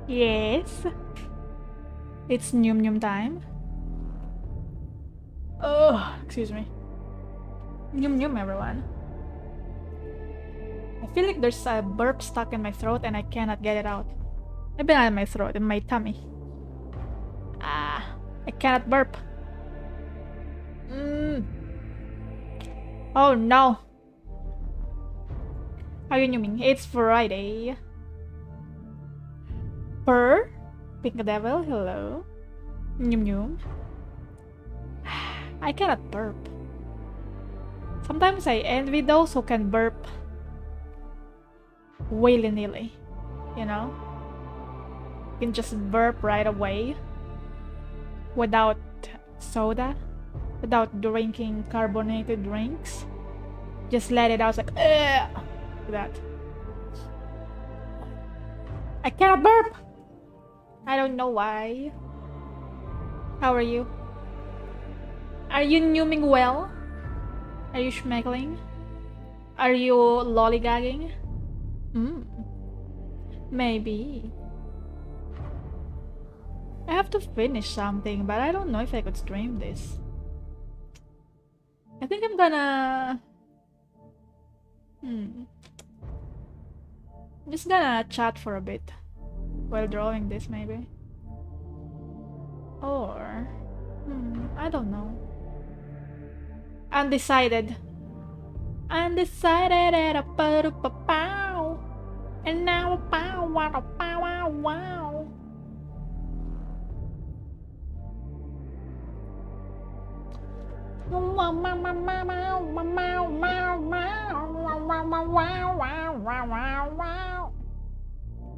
Yes. It's Nyoom time. Oh, excuse me. Nyoom, everyone. I feel like there's a burp stuck in my throat and I cannot get it out. Maybe not in my throat, in my tummy. Ah, I cannot burp. Oh no. How are you Nyooming? It's Friday. Purr? Pink Devil, hello. Nyoom. I cannot burp. Sometimes I envy those who can burp willy-nilly, you know? You can just burp right away without soda, without drinking carbonated drinks. Just let it out, like, ugh, like that. I cannot burp! I don't know why. How are you? Are you Nyooming well? Are you schmeckling? Are you lollygagging? Maybe. I have to finish something, but I don't know if I could stream this. I think I'm gonna... I'm just gonna chat for a bit while drawing this, maybe. Or... I don't know. Undecided. Undecided at a pow. And now a pow wow wow wow.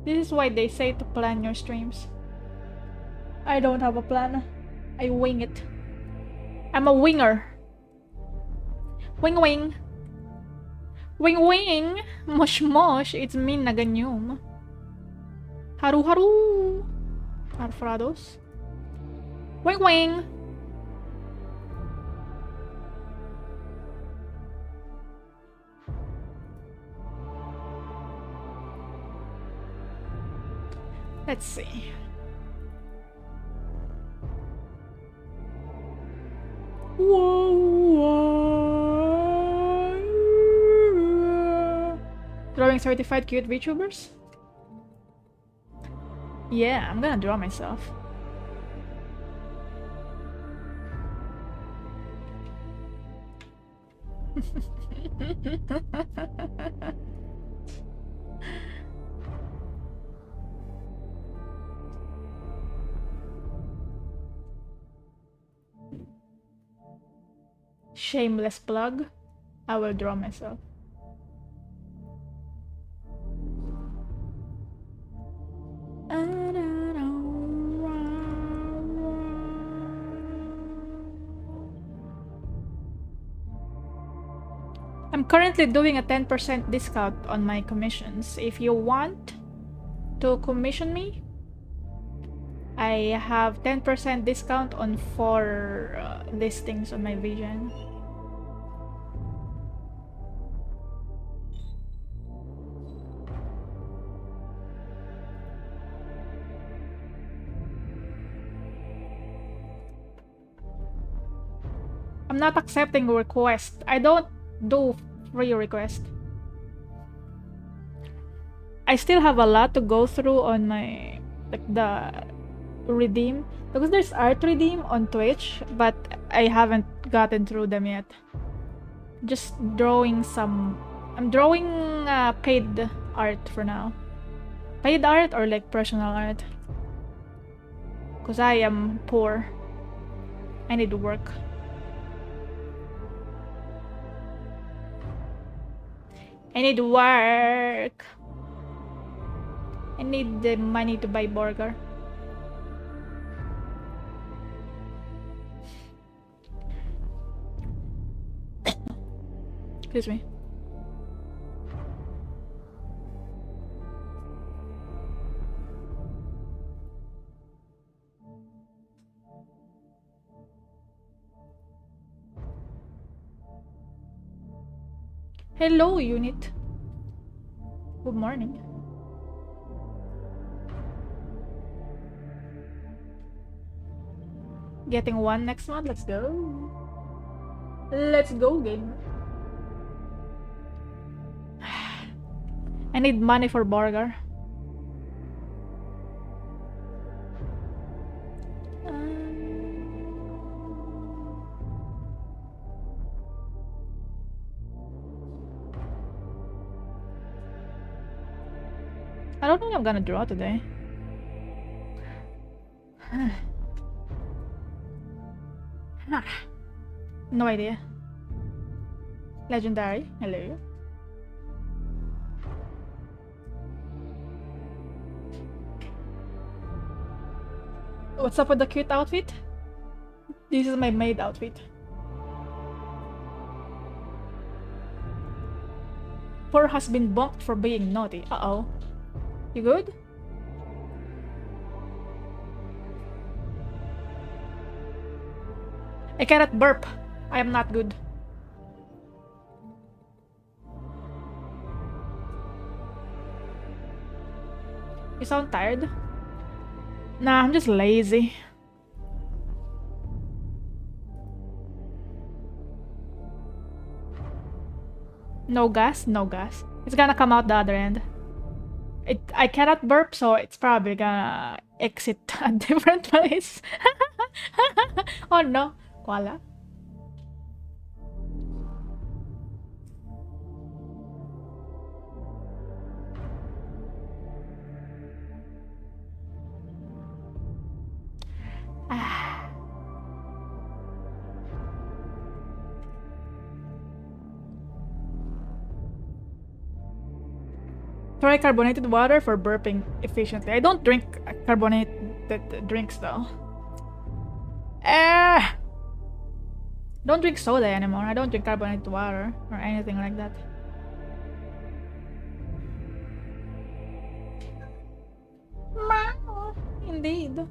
This is why they say to plan your streams. I don't have a plan. I wing it. I'm a winger. Wing wing. Wing wing. Mosh mosh. It's me, Naga Nyoom. Haru haru. Arfrados. Wing wing. Let's see. Drawing certified cute Vtubers? Yeah, I'm gonna draw myself. Shameless plug. I will draw myself. I'm currently doing a 10% discount on my commissions. If you want to commission me, I have 10% discount on 4 listings on my vgen. I'm not accepting requests. I don't do free request. I still have a lot to go through on my the redeem, because there's art redeem on Twitch, but I haven't gotten through them yet. Just drawing some... I'm drawing paid art for now. Paid art or like personal art, because I am poor. I need to work. I need work. I need the money to buy burger. Excuse me. Hello, unit. Good morning. Getting 1 next month. Let's go. Let's go, gamer. I need money for borgar. I don't think I'm gonna draw today. No idea. Legendary. Hello. What's up with the cute outfit? This is my maid outfit. Poor has been bonked for being naughty. Uh-oh. You good? I cannot burp. I am not good. You sound tired? Nah, I'm just lazy. No gas? No gas. It's gonna come out the other end. I cannot burp, so it's probably gonna exit a different place. Oh no. Koala. Try carbonated water for burping efficiently. I don't drink carbonated drinks though. Don't drink soda anymore. I don't drink carbonated water or anything like that. Indeed.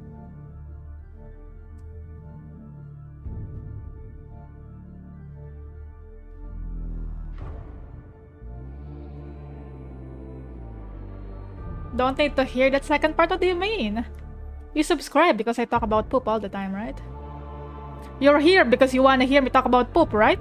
Don't need to hear that second part. What do you mean? You subscribe because I talk about poop all the time, right? You're here because you want to hear me talk about poop, right?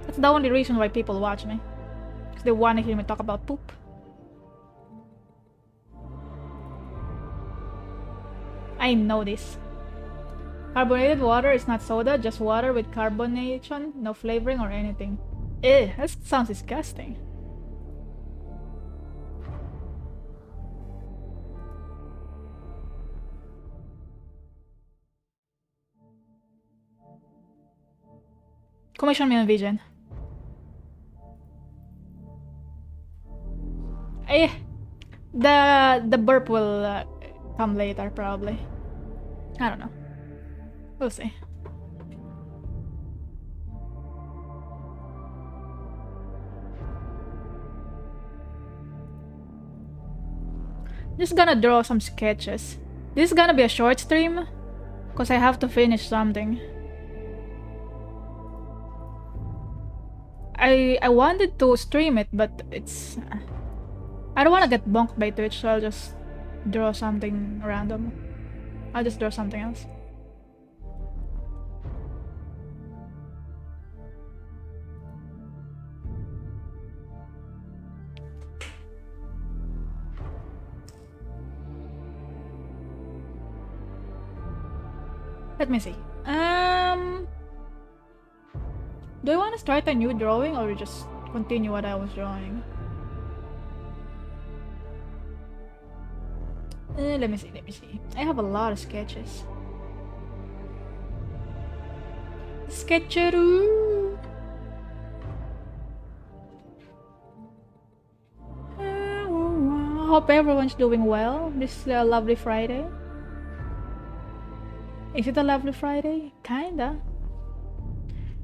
That's the only reason why people watch me. Because they want to hear me talk about poop. I know this. Carbonated water is not soda, just water with carbonation, no flavoring or anything. Ew, that sounds disgusting. Commission me on vgen. The burp will come later probably. I don't know. We'll see. Just gonna draw some sketches. This is gonna be a short stream because I have to finish something. I wanted to stream it, but it's... I don't want to get bonked by Twitch, so I'll just draw something random. I'll just draw something else. Let me see. Do I want to start a new drawing or just continue what I was drawing? Let me see. I have a lot of sketches. Sketcheroo! Hope everyone's doing well this lovely Friday. Is it a lovely Friday? Kinda.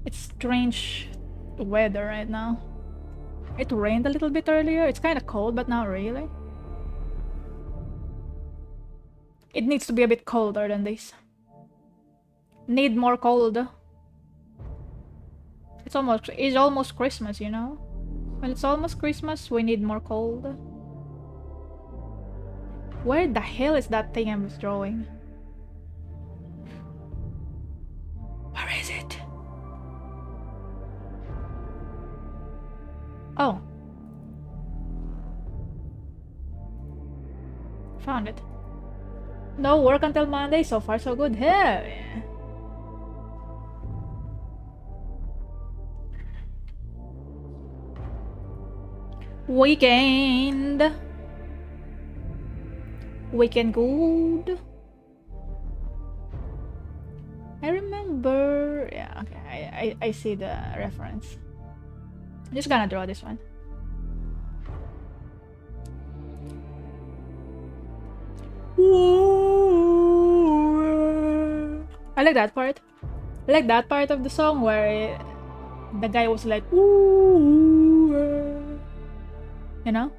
It's strange weather right now. It rained a little bit earlier. It's kinda cold, but not really. It needs to be a bit colder than this. Need more cold. It's almost Christmas, you know? When it's almost Christmas, we need more coal. Where the hell is that thing I'm withdrawing? Where is it? Oh. Found it. No work until Monday, so far so good. Hell yeah. Weekend good. I remember. Yeah, okay. I see the reference. I'm just gonna draw this one. I like that part. I like that part of the song where the guy was like, ooh, you know?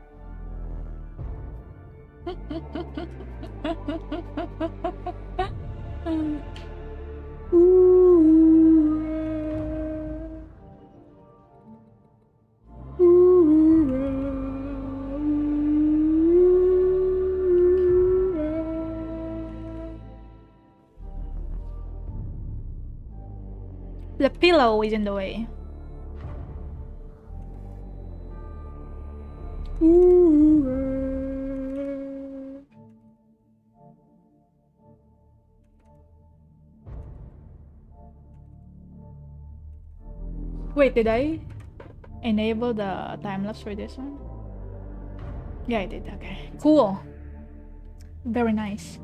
The pillow is in the way. Wait, did I enable the time-lapse for this one? Yeah, I did. Okay. Cool. Very nice.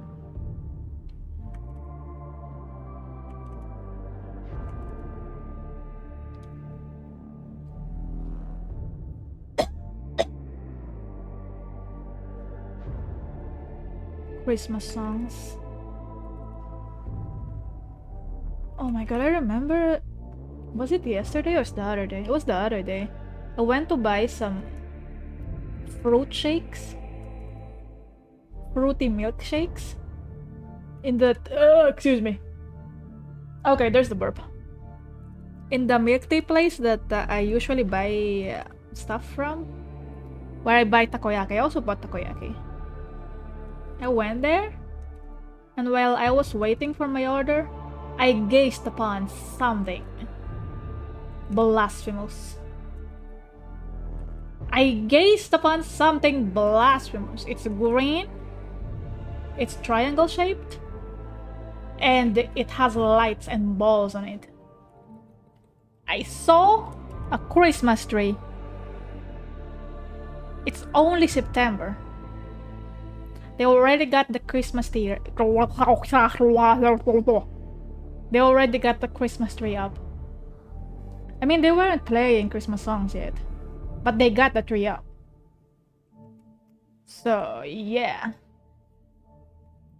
Christmas songs. Oh my god, I remember. Was it yesterday or the other day? It was the other day. I went to buy some fruit shakes. Fruity milkshakes. In the. Excuse me. Okay, there's the burp. In the milk tea place that I usually buy stuff from. Where I buy takoyaki. I also bought takoyaki. I went there, and while I was waiting for my order, I gazed upon something blasphemous. I gazed upon something blasphemous. It's green, it's triangle shaped, and it has lights and balls on it. I saw a Christmas tree. It's only September. They already got the Christmas tree. They already got the Christmas tree up. I mean, they weren't playing Christmas songs yet, but they got the tree up. So, yeah.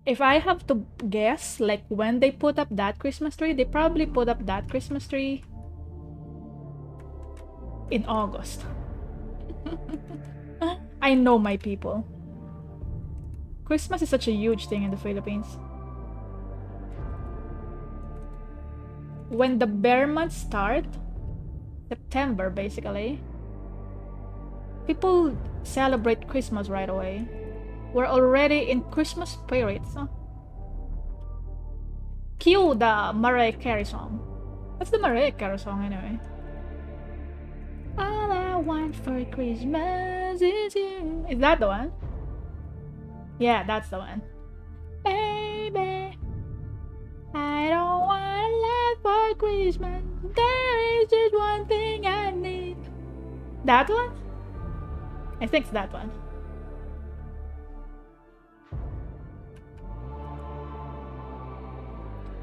If I have to guess, like, when they put up that Christmas tree, they probably put up that Christmas tree in August. I know my people. Christmas is such a huge thing in the Philippines. When the bear months start, September basically, people celebrate Christmas right away. We're already in Christmas spirits. Huh? Cue the Mariah Carey song. What's the Mariah Carey song anyway? All I want for Christmas is you. Is that the one? Yeah, that's the one. Baby, I don't want a lot for Christmas. There is just one thing I need. That one? I think it's that one.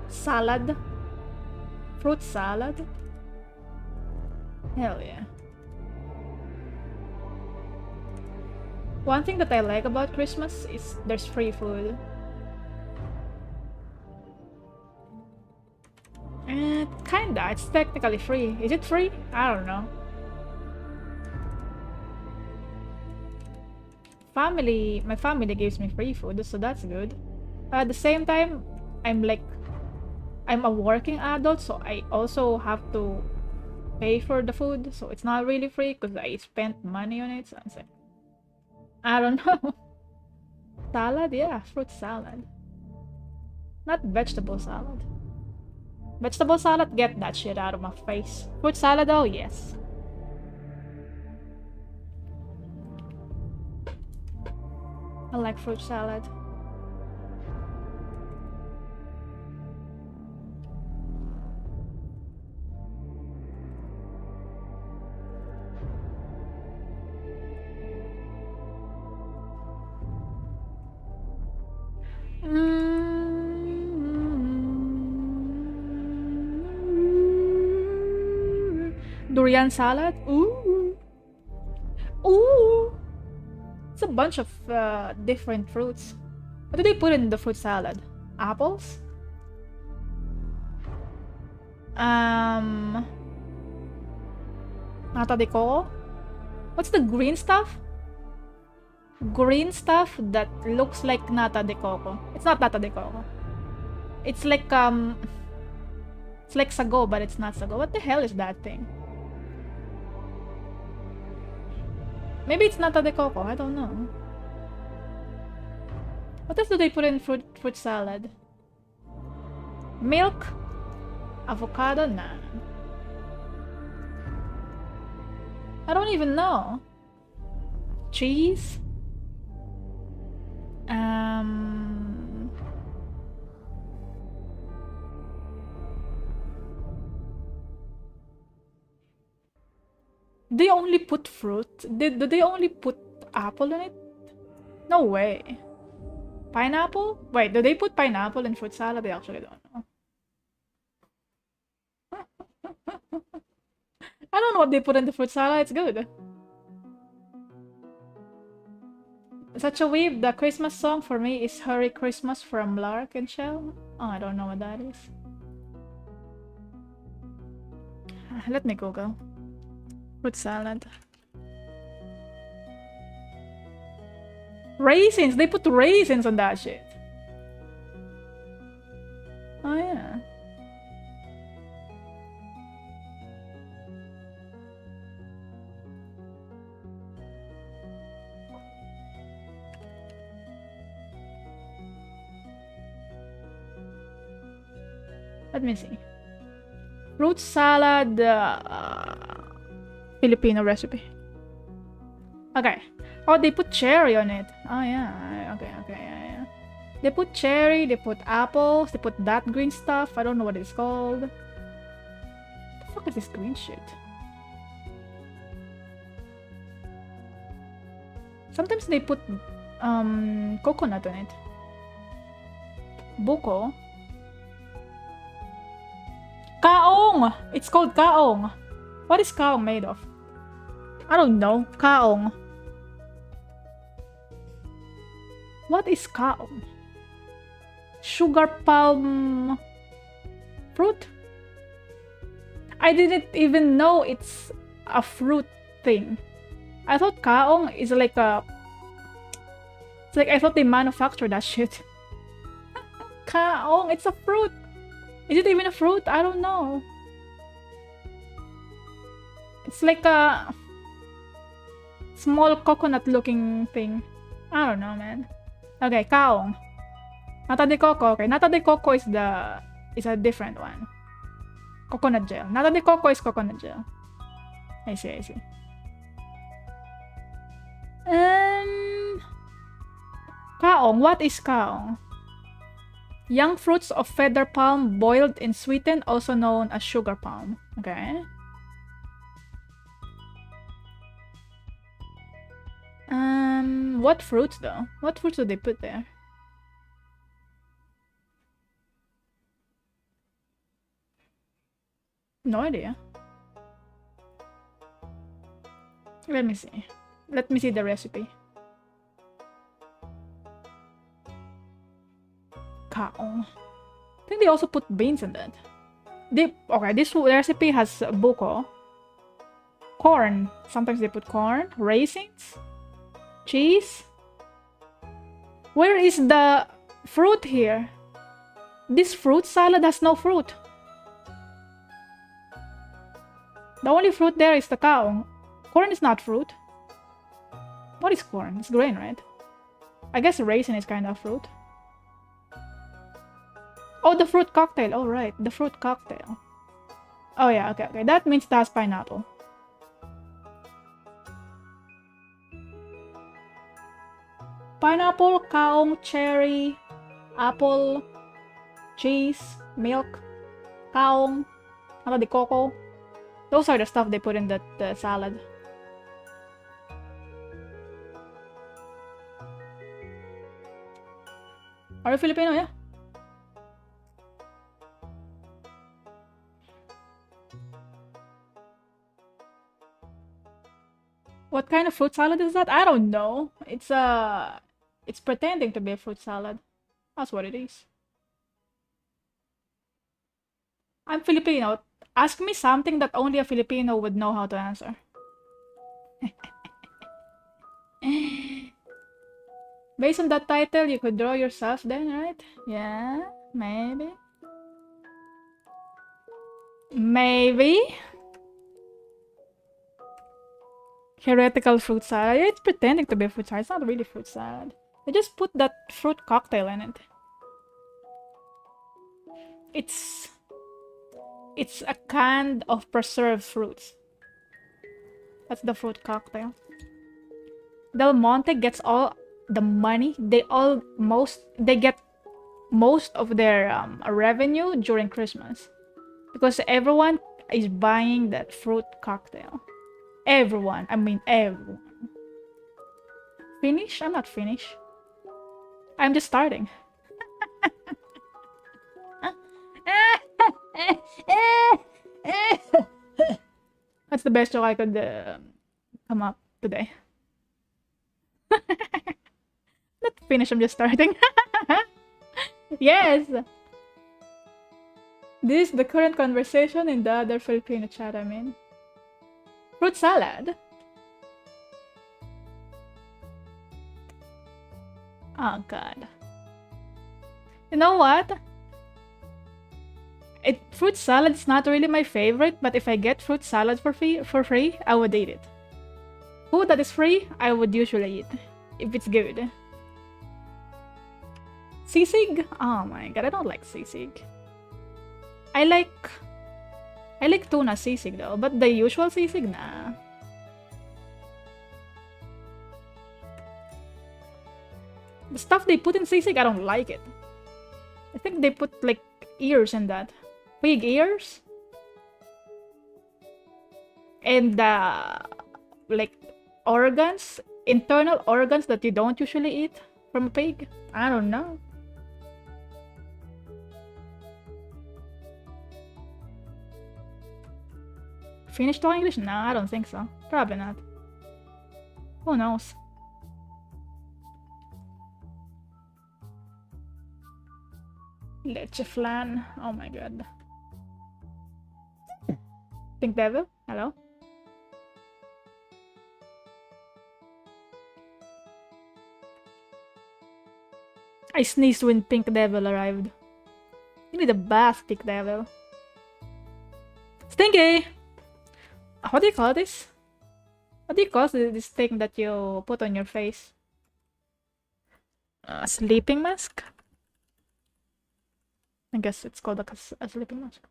Salad. Fruit salad. Hell yeah. One thing that I like about Christmas is there's free food. Kinda. It's technically free. Is it free? I don't know. My family gives me free food, so that's good. At the same time, I'm a working adult, so I also have to pay for the food, so it's not really free because I spent money on it. So it's like, I don't know. Salad, yeah, fruit salad. Not vegetable salad. Vegetable salad, get that shit out of my face. Fruit salad, oh yes. I like fruit salad. Durian salad? Ooh. Ooh. It's a bunch of different fruits. What do they put in the fruit salad? Apples? Nata de coco? What's the green stuff? Green stuff that looks like nata de coco. It's not nata de coco. It's like sago, but it's not sago. What the hell is that thing? Maybe it's nata de coco, I don't know. What else do they put in fruit salad? Milk? Avocado? Nah. I don't even know. Cheese? They only put fruit? Do they only put apple in it? No way. Pineapple? Wait, do they put pineapple in fruit salad? I actually don't know. I don't know what they put in the fruit salad. It's good. Such a weeb. The Christmas song for me is Hurry Christmas from Lark and Shell. Oh, I don't know what that is. Let me Google. Fruit salad. Raisins! They put raisins on that shit. Oh, yeah. Let me see. Fruit salad Filipino recipe. Okay. Oh, they put cherry on it. Oh, yeah. Okay, yeah. They put cherry, they put apples, they put that green stuff. I don't know what it's called. What the fuck is this green shit? Sometimes they put coconut on it. Buko. Kaong! It's called kaong. What is kaong made of? I don't know. Kaong. What is kaong? Sugar palm fruit? I didn't even know it's a fruit thing. I thought kaong is like a... It's like I thought they manufactured that shit. Kaong, it's a fruit. Is it even a fruit? I don't know. It's like a small coconut looking thing. I don't know, man. Okay, kaong. Nata de coco. Okay, nata de coco is a different one. Coconut gel. Nata de coco is coconut gel. I see. Kaong. What is kaong? Young fruits of feather palm boiled and sweetened, also known as sugar palm. Okay. What fruits though? What fruits do they put there? No idea. Let me see. Let me see the recipe. Kaong. I think they also put beans in that. Okay, this recipe has buko. Corn. Sometimes they put corn. Raisins. Cheese. Where is the fruit here? This fruit salad has no fruit. The only fruit there is the cow. Corn is not fruit. What is corn? It's grain, right? I guess raisin is kind of fruit. Oh, the fruit cocktail. Oh, right. The fruit cocktail. Oh, yeah. Okay, okay. That means that's pineapple. Pineapple, kaong, cherry, apple, cheese, milk, kaong, ano de coco. Those are the stuff they put in the salad. Are you Filipino? Yeah. What kind of fruit salad is that? I don't know. It's pretending to be a fruit salad. That's what it is. I'm Filipino. Ask me something that only a Filipino would know how to answer. Based on that title, you could draw yourself then, right? Yeah, maybe. Maybe. Heretical fruit salad. It's pretending to be a fruit salad. It's not really fruit salad. They just put that fruit cocktail in it. It's a can of preserved fruits. That's the fruit cocktail. Del Monte gets all the money. They get most of their revenue during Christmas because everyone is buying that fruit cocktail. Everyone. I mean everyone. Finish? I'm not finished. I'm just starting. That's the best joke I could come up today. Not finished, I'm just starting. Yes! This is the current conversation in the other Filipino chat I'm in. Fruit salad? Oh god. You know what? Fruit salad is not really my favorite, but if I get fruit salad for free, I would eat it. Food that is free, I would usually eat. If it's good. Sisig? Oh my god, I don't like sisig. I like tuna sisig though, but the usual sisig, nah. The stuff they put in sisig, I don't like it. I think they put like ears in that. Pig ears? And like organs, internal organs that you don't usually eat from a pig. I don't know. Finished talking English? No, I don't think so. Probably not. Who knows? Leche flan. Oh my god. Pink Devil? Hello? I sneezed when Pink Devil arrived. You need a bath, Pink Devil. Stinky! What do you call this? What do you call this thing that you put on your face? A sleeping mask? I guess it's called a sleeping mask.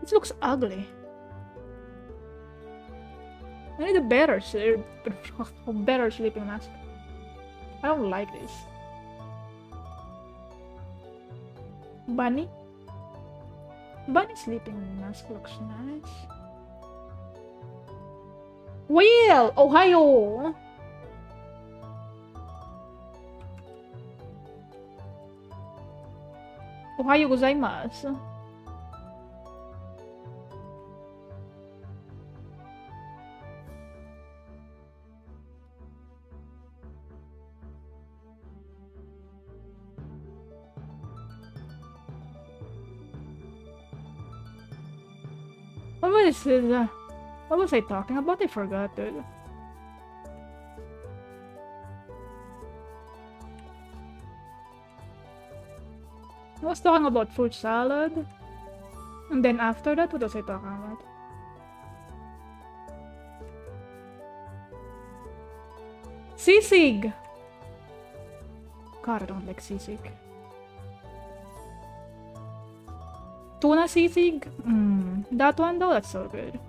This looks ugly. I need a better sleeping mask. I don't like this. Bunny? Bunny sleeping mask looks nice. Wheel! Ohio! Ohio What was this? What was I talking about? I forgot, dude. I was talking about fruit salad. And then after that, what was I talking about? Sisig! God, I don't like sisig. Tuna sisig? That one though, that's so good.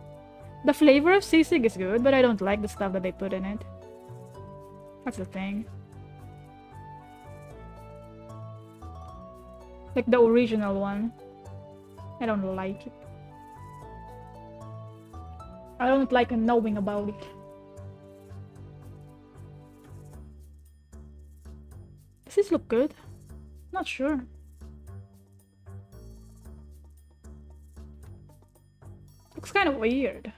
The flavor of sisig is good, but I don't like the stuff that they put in it. That's the thing. Like the original one. I don't like it. I don't like knowing about it. Does this look good? Not sure. Looks kind of weird.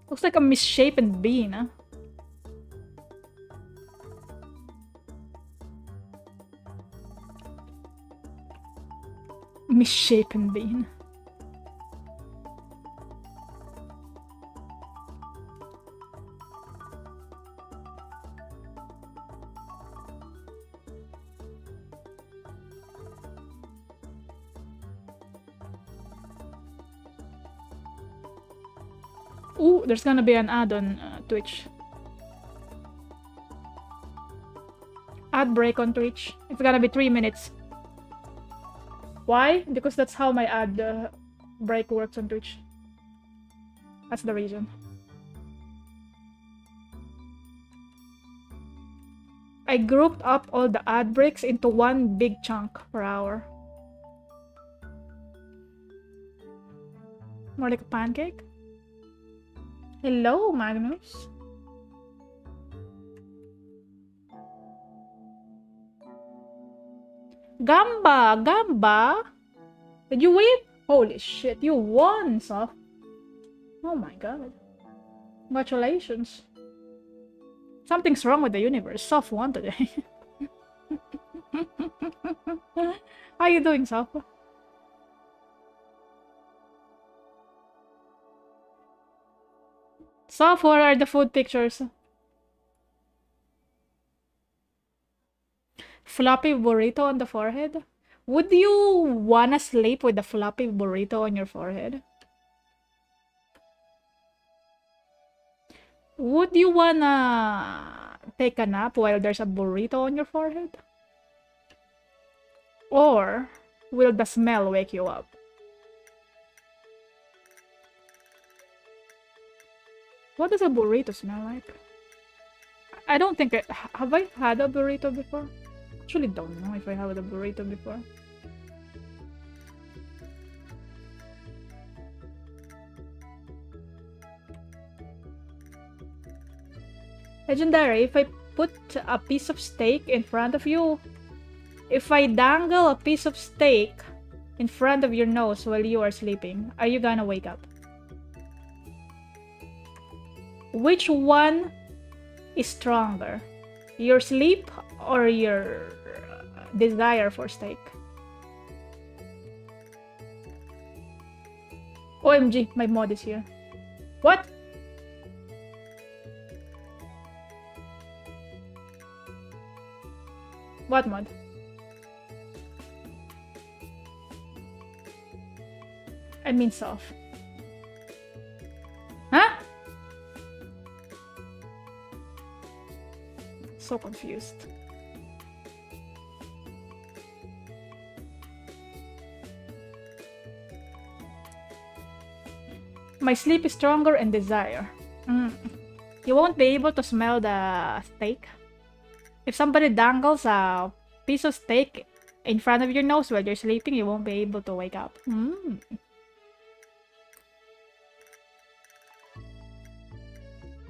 Looks like a misshapen bean, huh? Misshapen bean. Ooh, there's gonna be an ad on Twitch. Ad break on Twitch. It's gonna be 3 minutes. Why? Because that's how my ad break works on Twitch. That's the reason. I grouped up all the ad breaks into one big chunk per hour. More like a pancake? Hello, Magnus. Gamba! Gamba! Did you win? Holy shit, you won, Soft. Oh my god. Congratulations. Something's wrong with the universe. Soft won today. How you doing, Soft? Soft, where are the food pictures? Floppy burrito on the forehead? Would you wanna sleep with a floppy burrito on your forehead? Would you wanna take a nap while there's a burrito on your forehead? Or will the smell wake you up? What does a burrito smell like? I don't think have I had a burrito before? Actually don't know if I have a burrito before. Legendary, if I put a piece of steak in front of you, if I dangle a piece of steak in front of your nose while you are sleeping, are you gonna wake up? Which one is stronger? Your sleep or your desire for steak? OMG, my mod is here. What? What mod? I mean soft. Huh? So confused. My sleep is stronger and desire. You won't be able to smell the steak. If somebody dangles a piece of steak in front of your nose while you're sleeping, you won't be able to wake up.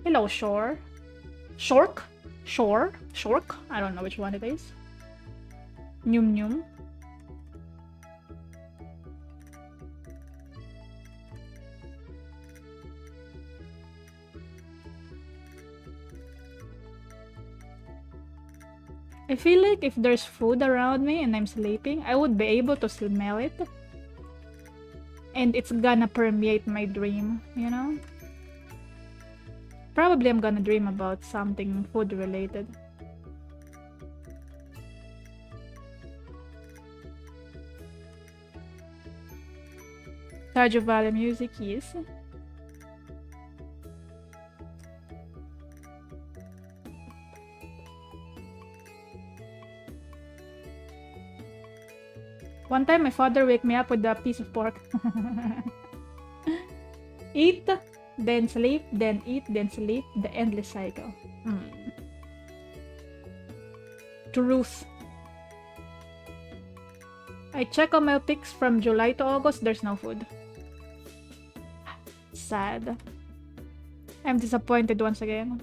Hello, Shore. Shork? Shore? Shork? I don't know which one it is. Nyoom Nyoom. I feel like if there's food around me and I'm sleeping, I would be able to smell it. And it's gonna permeate my dream, you know? Probably I'm gonna dream about something food related. Stardew Valley music, yes. One time my father waked me up with a piece of pork. Eat, then sleep, then eat, then sleep. The endless cycle. Truth. I check on my pics from July to August. There's no food. Sad. I'm disappointed once again.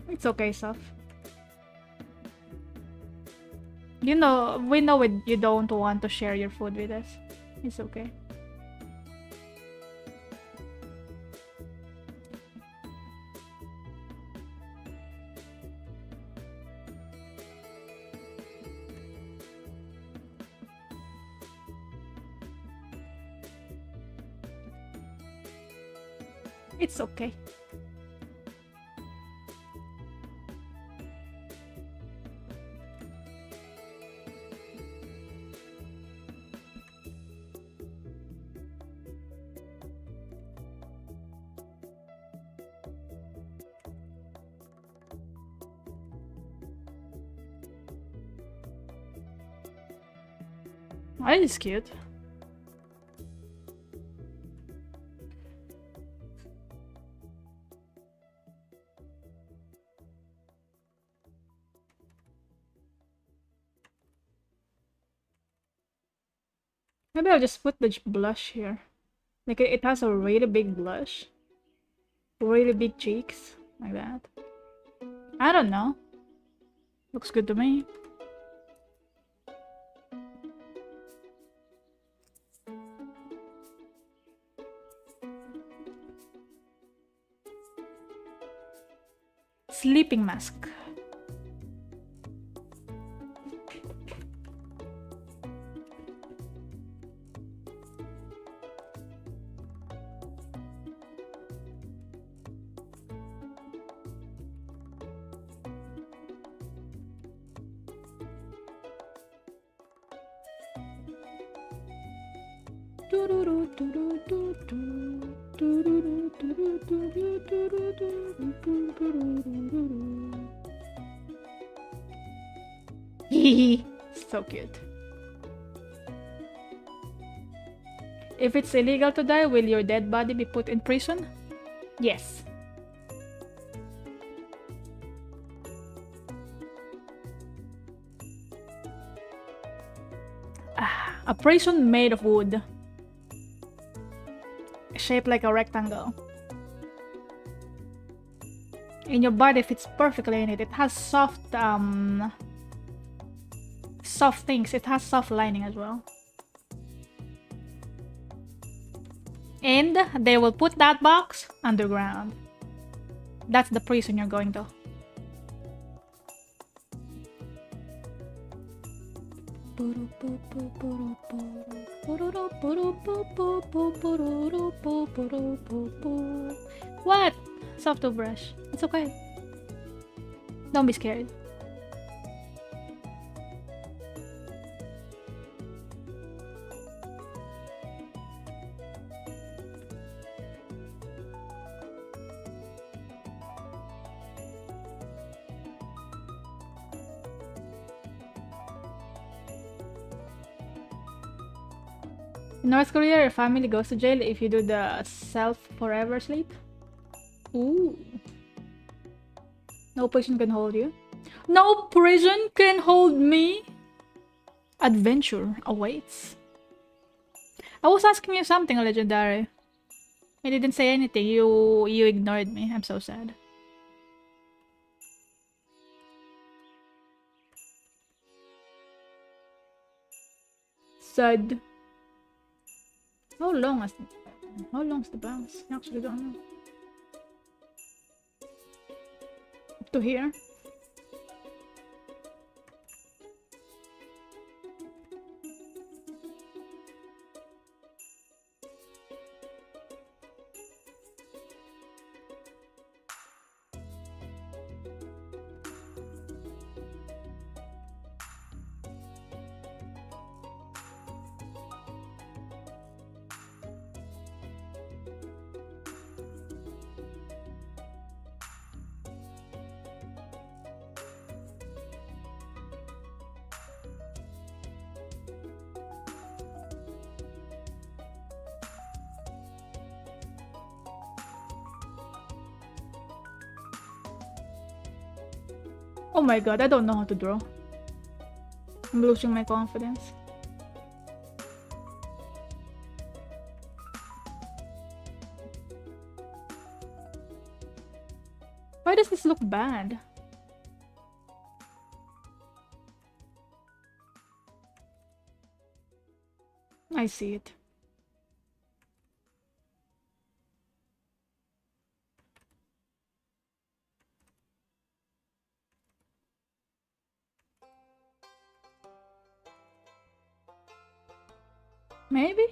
It's okay, Soph. You know, we know you don't want to share your food with us. It's okay. It's okay. That is cute. Maybe I'll just put the blush here. Like it has a really big blush. Really big cheeks. Like that. I don't know. Looks good to me. Sleeping mask. So cute. If it's illegal to die, will your dead body be put in prison? Yes. A prison made of wood. Shaped like a rectangle. And your body fits perfectly in it. It has soft things. It has soft lining as well. And they will put that box underground. That's the prison you're going to. What? Soft to brush. It's okay. Don't be scared. In North Korea, your family goes to jail if you do the self forever sleep. Ooh. No prison can hold you. No prison can hold me. Adventure awaits. I was asking you something, Legendary. I didn't say anything. You ignored me. I'm so sad. Sad. How long's the bounce? I actually don't know. Up to here. Oh my god, I don't know how to draw. I'm losing my confidence. Why does this look bad? I see it. Maybe?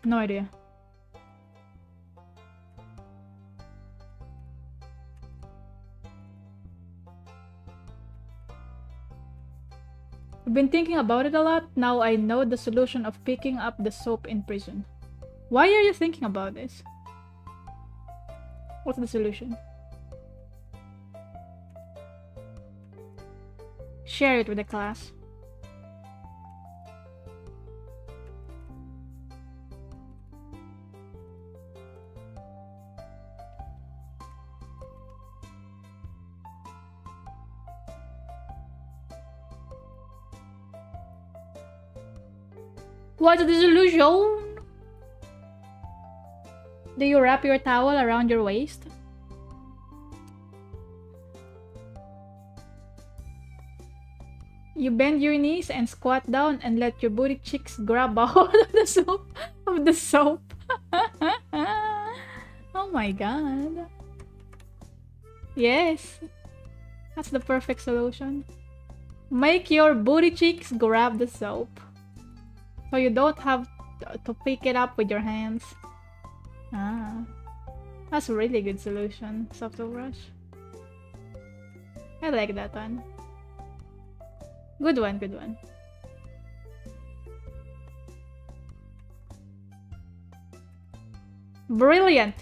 No idea. I've been thinking about it a lot. Now I know the solution of picking up the soap in prison. Why are you thinking about this? What's the solution? Share it with the class. What's the solution? Do you wrap your towel around your waist? You bend your knees and squat down and let your booty cheeks grab a hold of the soap. Oh my god. Yes. That's the perfect solution. Make your booty cheeks grab the soap. So you don't have to pick it up with your hands. Ah. That's a really good solution, Vtubers. I like that one. Good one, good one. Brilliant!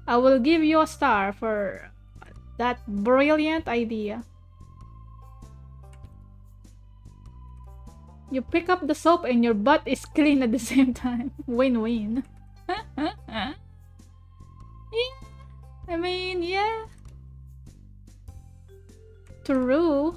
I will give you a star for that brilliant idea. You pick up the soap and your butt is clean at the same time. Win-win. Yeah. I mean, yeah. True.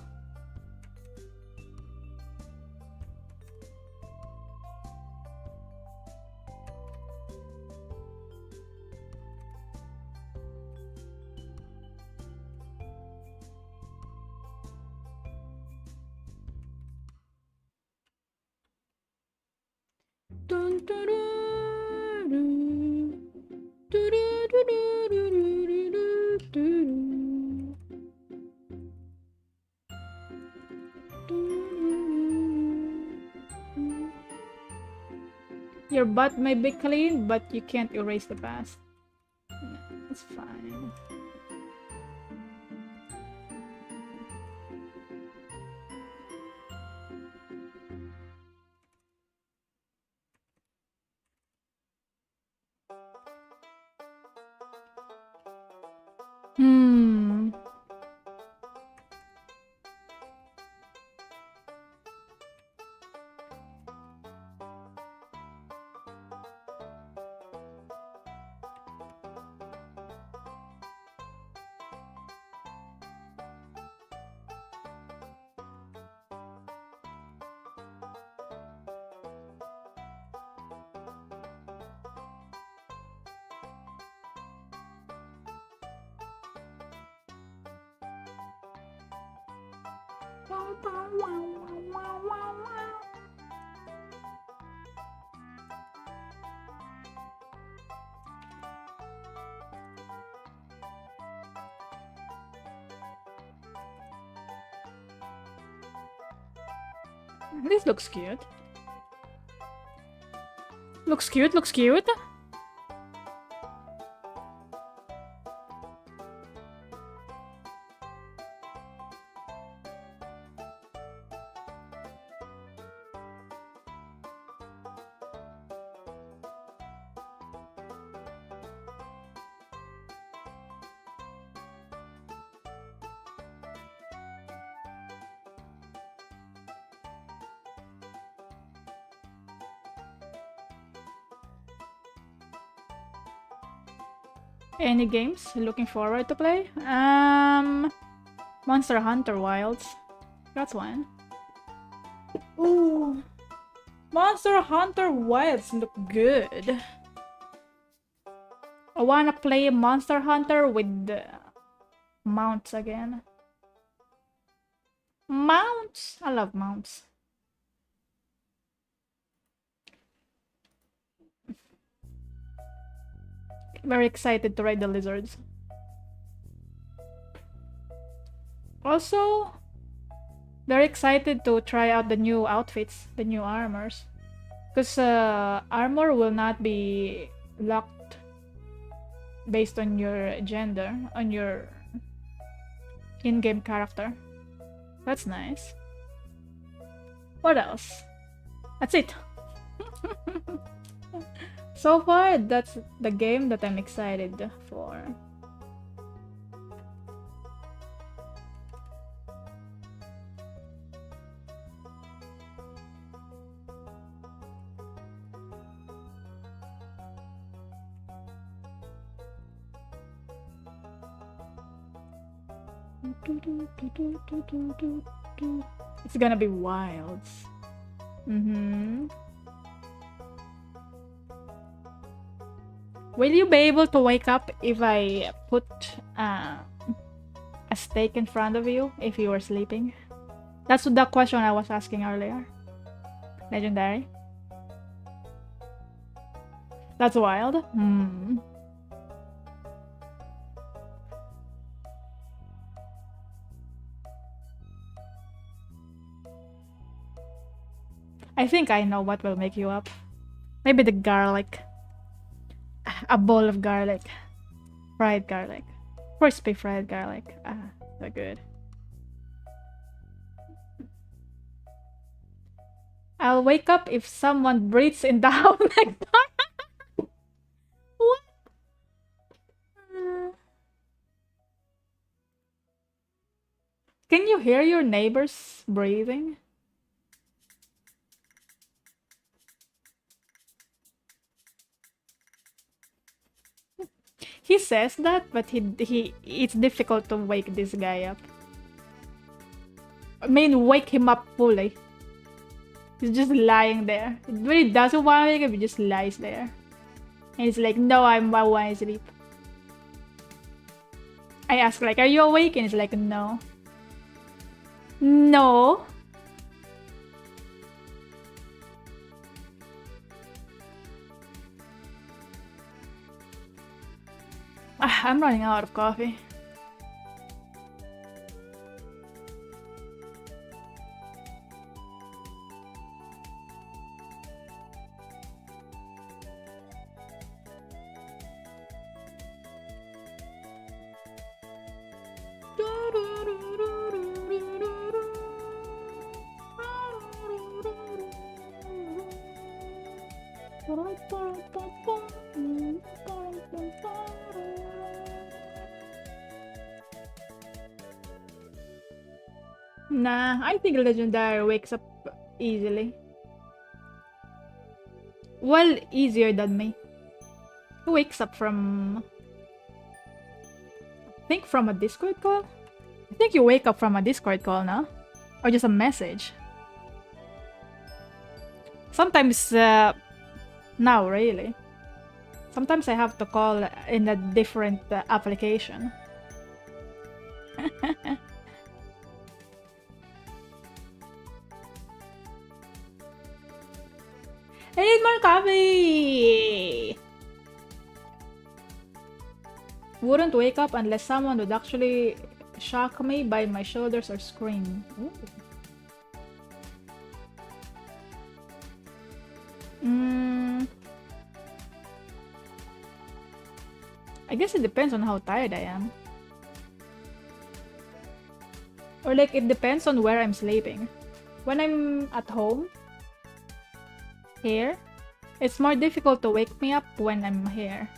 Your butt may be clean, but you can't erase the past. It's fine. This looks cute. Looks cute, looks cute. Any games looking forward to play? Monster Hunter Wilds. That's one. Ooh. Monster Hunter Wilds look good. I wanna play Monster Hunter with mounts again. Mounts! I love mounts. Very excited to ride the lizards. Also, very excited to try out the new outfits, the new armors. Because armor will not be locked based on your gender, on your in-game character. That's nice. What else? That's it. So far, that's the game that I'm excited for. It's gonna be wilds. Will you be able to wake up if I put a steak in front of you if you were sleeping? That's the question I was asking earlier. Legendary. That's wild. I think I know what will make you up. Maybe the garlic. A bowl of garlic. Fried garlic. Crispy fried garlic. Ah, so good. I'll wake up if someone breathes in the house next door. What? Can you hear your neighbors breathing? He says that, but it's difficult to wake this guy up. I mean, wake him up fully. He's just lying there. When he doesn't want to wake up, he just lies there. And he's like, no, I want to sleep. I ask, like, are you awake? And he's like, no. No. I'm running out of coffee. Nah, I think Legendary wakes up easily. Well, easier than me. He wakes up from... I think from a Discord call? I think you wake up from a Discord call, no? Or just a message. Sometimes, now really. Sometimes I have to call in a different application. I need more coffee! Wouldn't wake up unless someone would actually shock me by my shoulders or scream. Ooh. I guess it depends on how tired I am. Or like, it depends on where I'm sleeping. When I'm at home, here, it's more difficult to wake me up when I'm here.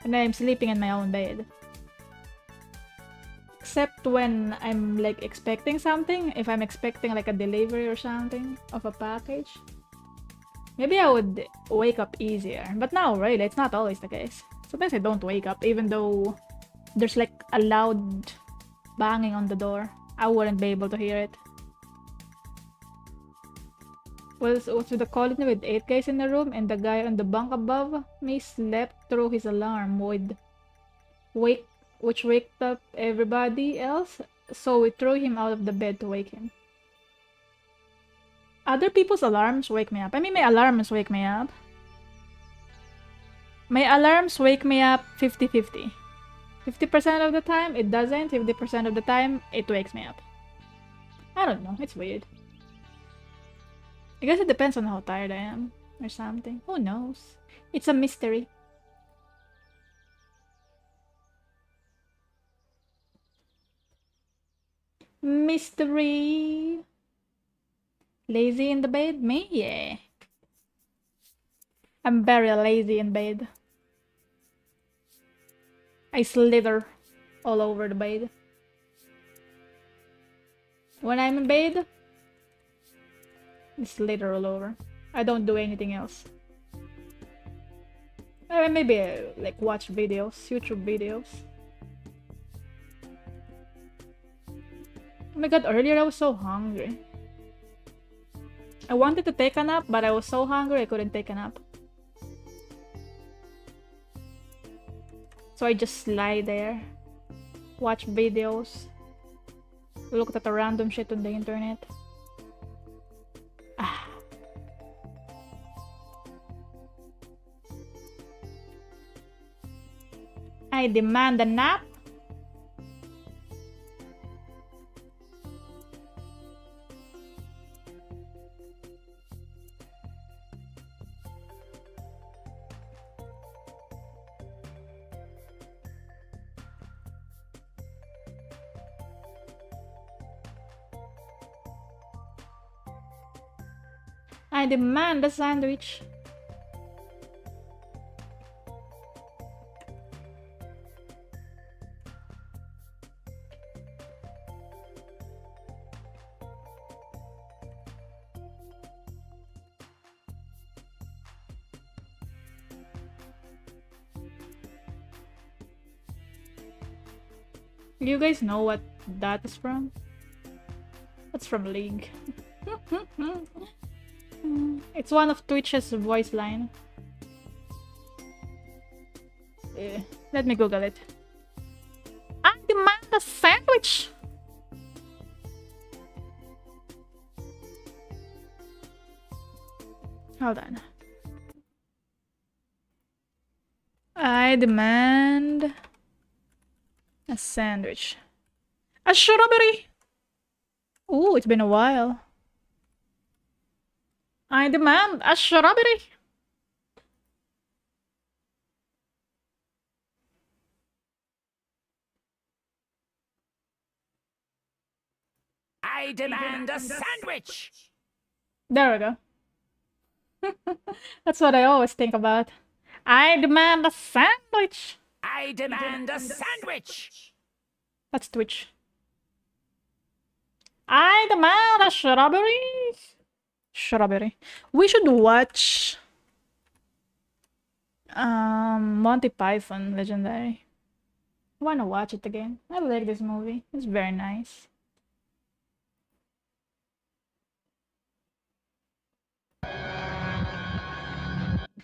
When I'm sleeping in my own bed. Except when I'm like expecting something, if I'm expecting like a delivery or something of a package. Maybe I would wake up easier. But now, really, it's not always the case. Sometimes I don't wake up even though there's like a loud banging on the door. I wouldn't be able to hear it. Was with the colony with 8 guys in the room, and the guy on the bunk above me slept through his alarm which waked up everybody else, so we threw him out of the bed to wake him. Other people's alarms wake me up. I mean, my alarms wake me up. My alarms wake me up 50-50. 50% of the time, it doesn't. 50% of the time, it wakes me up. I don't know. It's weird. I guess it depends on how tired I am or something. Who knows? It's a mystery. Mystery. Lazy in the bed? Me? Yeah. I'm very lazy in bed. I slither all over the bed. When I'm in bed, I slither all over. I don't do anything else. Maybe like watch videos, YouTube videos. Oh my god, earlier I was so hungry. I wanted to take a nap, but I was so hungry I couldn't take a nap. So I just lie there, watch videos, look at the random shit on the internet. Ah. I demand a nap. I demand a sandwich. You guys know what that is from? That's from League. It's one of Twitch's voice line. Let me Google it. I demand a sandwich! Hold on. I demand a sandwich. A strawberry! Ooh, it's been a while. I demand a strawberry! I demand a sandwich! There we go. That's what I always think about. I demand a sandwich! I demand a sandwich! That's Twitch. I demand a strawberry! Strawberry. We should watch Monty Python Legendary. I wanna watch it again. I like this movie. It's very nice.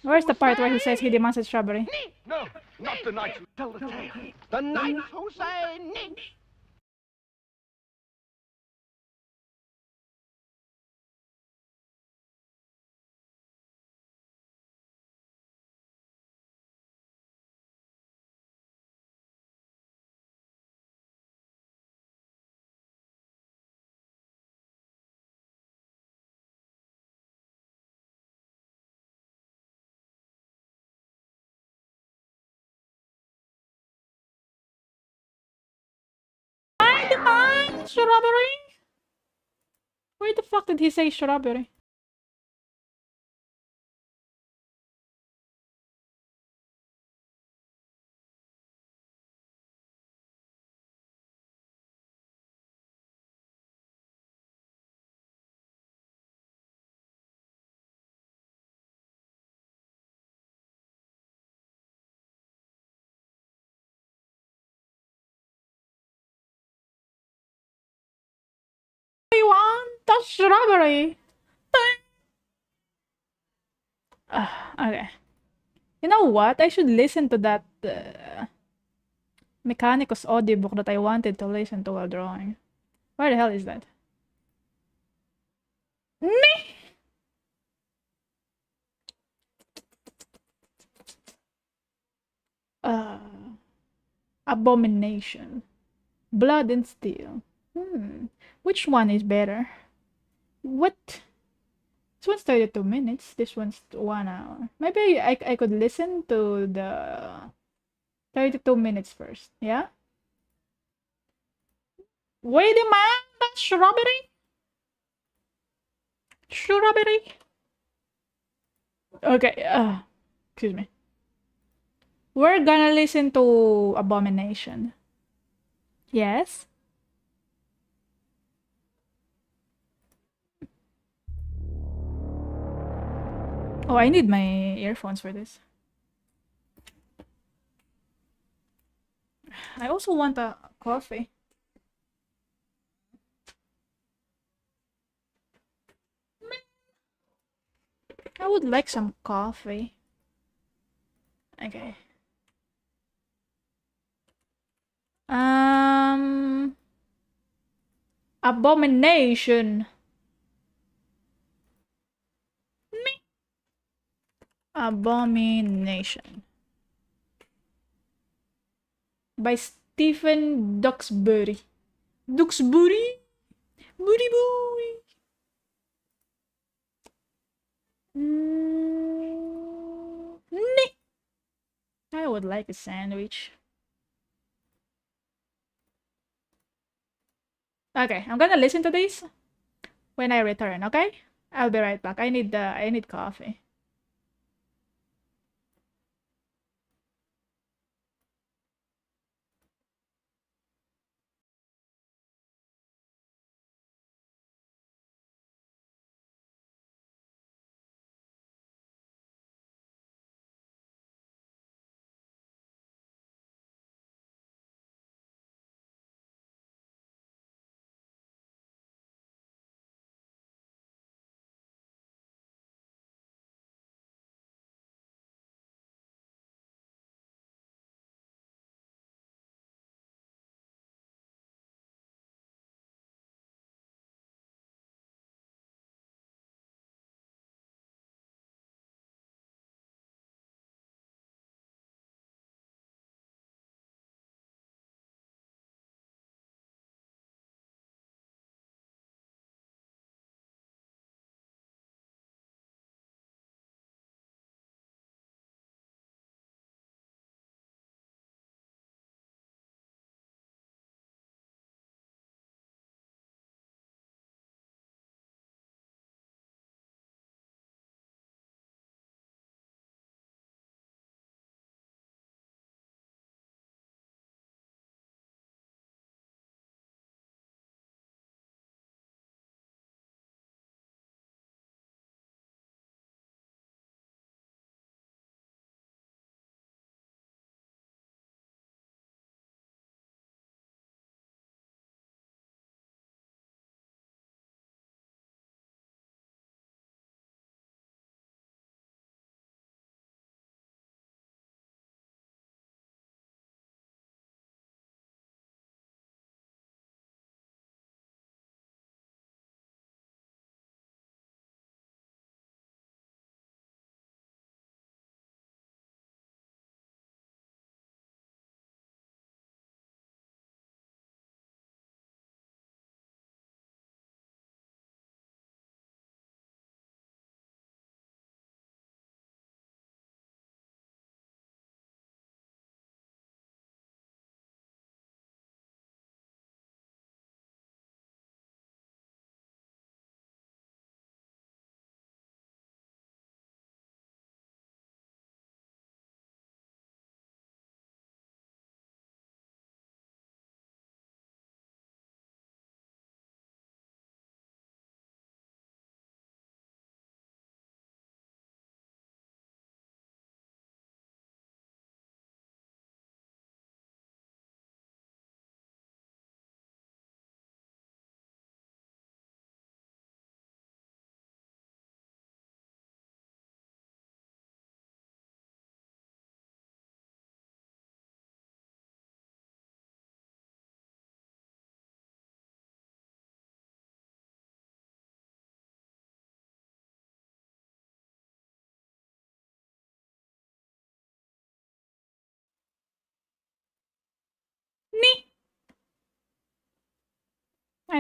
Where's the part where he says he demands a strawberry? No, not the knights who tell the tale. The knights who say niche. I demand strawberry! Where the fuck did he say strawberry? I want the strawberry. Okay. You know what? I should listen to that Mechanicus audiobook that I wanted to listen to while drawing. Where the hell is that? Me? Uh, Abomination. Blood and Steel. Which one is better? What? This one's 32 minutes. This one's 1 hour. Maybe I could listen to the 32 minutes first. Yeah? Wait a minute. That's strawberry? Strawberry? Okay. Excuse me. We're gonna listen to Abomination. Yes? Oh, I need my earphones for this. I also want a coffee. I would like some coffee. Okay. Abomination. Me. Abomination. By Stephen Duxbury. Duxbury? Booty boy. I would like a sandwich. Okay, I'm gonna listen to this when I return, okay? I'll be right back. I need coffee.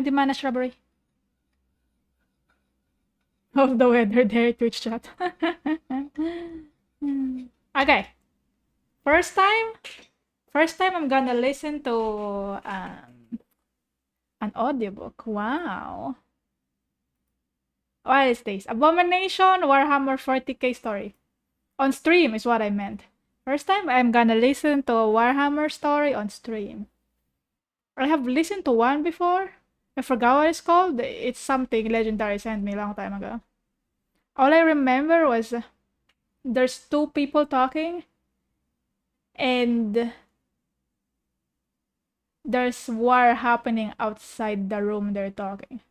I demand a shrubbery. Of the weather there, Twitch chat. Okay. First time I'm gonna listen to an audiobook. Wow. What is this? Abomination Warhammer 40k story. On stream is what I meant. First time I'm gonna listen to a Warhammer story on stream. I have listened to one before. I forgot what it's called. It's something Legendary sent me a long time ago. All I remember was there's two people talking and there's war happening outside the room they're talking.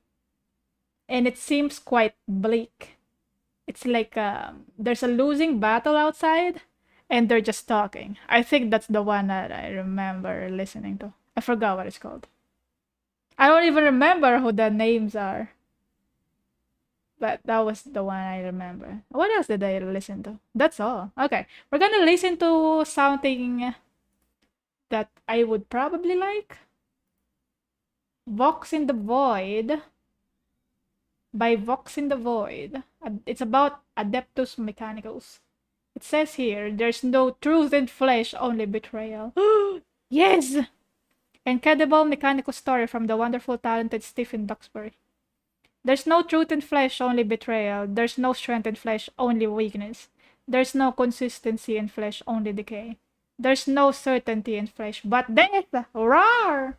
And it seems quite bleak. It's like there's a losing battle outside and they're just talking. I think that's the one that I remember listening to. I forgot what it's called. I don't even remember who the names are. But that was the one I remember. What else did I listen to? That's all. Okay. We're gonna listen to something that I would probably like. Vox in the Void. By Vox in the Void. It's about Adeptus Mechanicus. It says here, there's no truth in flesh, only betrayal. Yes! Incredible mechanical story from the wonderful, talented Stephen Duxbury. There's no truth in flesh, only betrayal. There's no strength in flesh, only weakness. There's no consistency in flesh, only decay. There's no certainty in flesh, but death! Roar!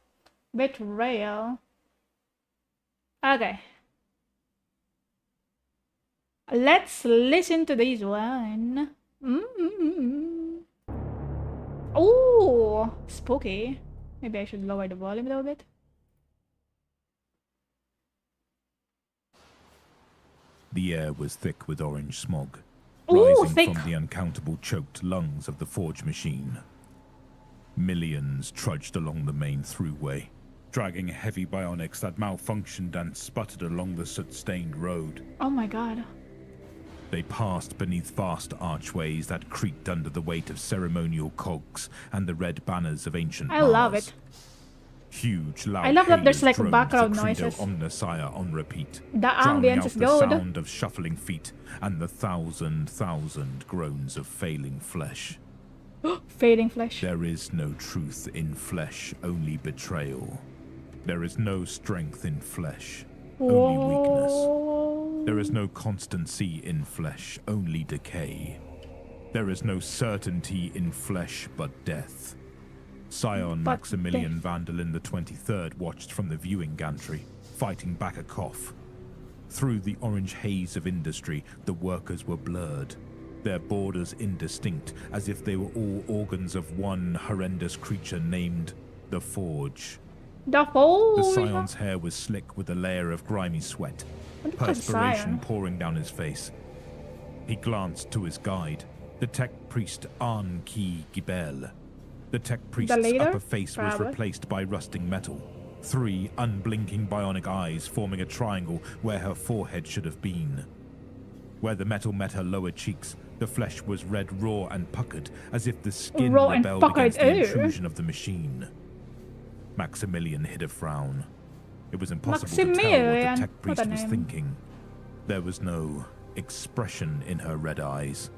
Betrayal. Okay. Let's listen to this one. Ooh, spooky. Maybe I should lower the volume a little bit. The air was thick with orange smog, Ooh, rising thick. from the uncountable choked lungs of the forge machine. Millions trudged along the main throughway, dragging heavy bionics that malfunctioned and sputtered along the soot-stained road. Oh my god. They passed beneath vast archways that creaked under the weight of ceremonial cogs and the red banners of ancient I love Mars. it. Huge, loud I love that there's, like, halos background droned the noises. Credo Omnissiah on repeat, The drowning ambience out is the good. sound of shuffling feet and the thousand groans of failing flesh. Fading flesh. There is no truth in flesh, only betrayal. There is no strength in flesh, only weakness. Whoa. There is no constancy in flesh, only decay. There is no certainty in flesh but death. Scion But Maximilian death. Vanderlyn the 23rd watched from the viewing gantry, fighting back a cough. Through the orange haze of industry, the workers were blurred, their borders indistinct, as if they were all organs of one horrendous creature named the Forge. The The Forge. Scion's hair was slick with a layer of grimy sweat, What the fuck is perspiration Scion? pouring down his face. He glanced to his guide, the tech priest An Ki Gibel. The tech priest's leader? upper face was Probably. replaced by rusting metal, 3 unblinking bionic eyes forming a triangle where her forehead should have been. Where the metal met her lower cheeks, the flesh was red raw and puckered, as if the skin Raw and rebelled puckered, against the ew. intrusion of the machine. Maximilian hid a frown. It was impossible to tell what the Maximilian? tech What priest a was name. thinking. There was no expression in her red eyes,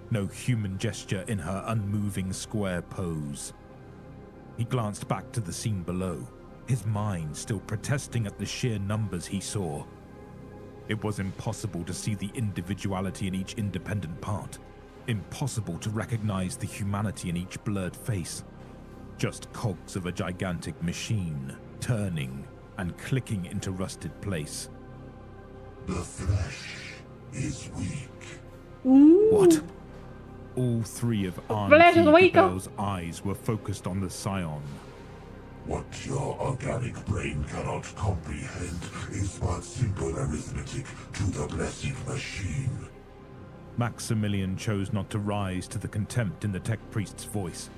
no human gesture in her unmoving square pose. He glanced back to the scene below, his mind still protesting at the sheer numbers he saw. It was impossible to see the individuality in each independent part, impossible to recognize the humanity in each blurred face. Just cogs of a gigantic machine, turning and clicking into rusted place. The flesh is weak. Ooh. What? All 3 of flesh is An weak. Ki eyes were focused on the Scion. What your organic brain cannot comprehend is but simple arithmetic to the blessed machine. Maximilian chose not to rise to the contempt in the tech priest's voice.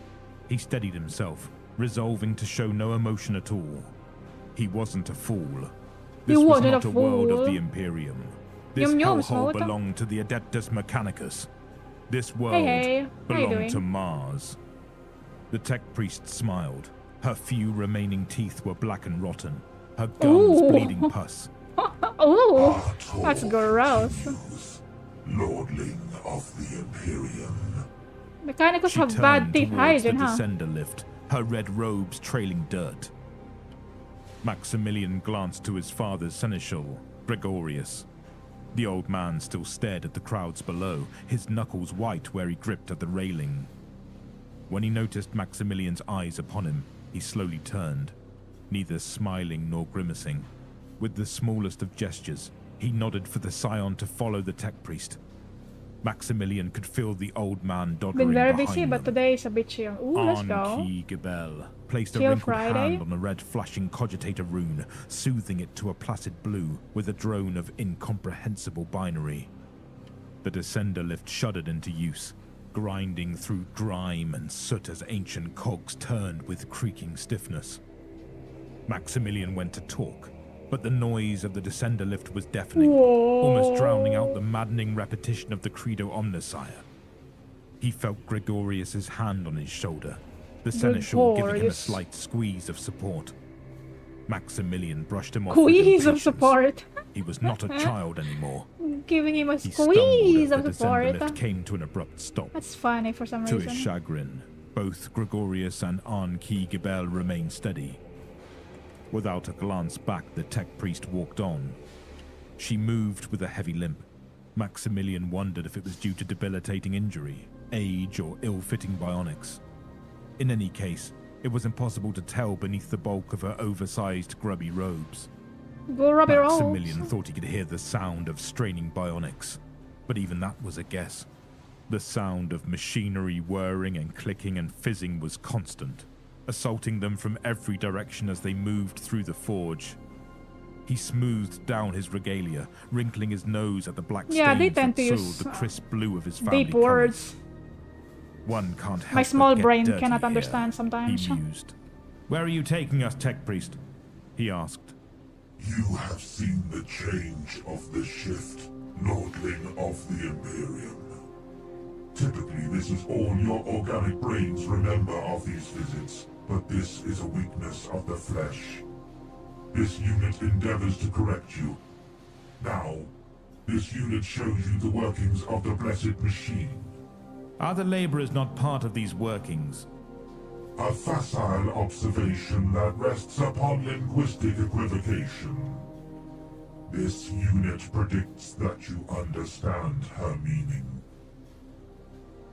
He steadied himself, resolving to show no emotion at all. He wasn't a fool. This was wasn't not a a world of fool. the Imperium. This Nyoom, hellhole small talk. belonged to the Adeptus Mechanicus. This world Hey, how you belonged to doing? Mars. The tech priest smiled. Her few remaining teeth were black and rotten, her gums Ooh. bleeding pus. Ooh, Artor that's gross. continues, Lordling of the Imperium. Mechanicals She have turned bad teeth towards hygiene, the huh? descender lift, her red robes trailing dirt. Maximilian glanced to his father's seneschal, Gregorius. The old man still stared at the crowds below, his knuckles white where he gripped at the railing. When he noticed Maximilian's eyes upon him, he slowly turned, neither smiling nor grimacing. With the smallest of gestures, he nodded for the scion to follow the tech priest. Maximilian could feel the old man doddering Been very behind busy, but them. today is a bit chill. Ooh, let's go. Anki Gebel placed a Chill wrinkled Friday. hand on a red flashing cogitator rune, soothing it to a placid blue with a drone of incomprehensible binary. The descender lift shuddered into use, grinding through grime and soot as ancient cogs turned with creaking stiffness. Maximilian went to talk, but the noise of the descender lift was deafening, almost drowning out the maddening repetition of the Credo Omnissiah. He felt Gregorius's hand on his shoulder, the seneschal giving him a Gregorius. slight squeeze of support. Maximilian brushed him off Squeeze with of support. He was not a child anymore. Giving him a He stumbled squeeze as of the descender support. lift came to an abrupt stop. That's funny for some To his reason. chagrin, both Gregorius and Anki Gebel remained steady. Without a glance back, the tech priest walked on. She moved with a heavy limp. Maximilian wondered if it was due to debilitating injury, age, or ill-fitting bionics. In any case, it was impossible to tell beneath the bulk of her oversized, grubby robes. Go rub your Maximilian rolls. thought he could hear the sound of straining bionics, but even that was a guess. The sound of machinery whirring and clicking and fizzing was constant, assaulting them from every direction as they moved through the forge. He smoothed down his regalia, wrinkling his nose at the black Yeah, they stains tend that to soiled use the crisp blue of his family deep colours. words. One can't help My but small get brain dirty cannot here, understand sometimes. he mused. Where are you taking us, tech priest? He asked. You have seen the change of the shift, Lordling of the Imperium. Typically, this is all your organic brains remember of these visits, but this is a weakness of the flesh. This unit endeavors to correct you. Now, this unit shows you the workings of the blessed machine. Are the laborers not part of these workings? A facile observation that rests upon linguistic equivocation. This unit predicts that you understand her meaning.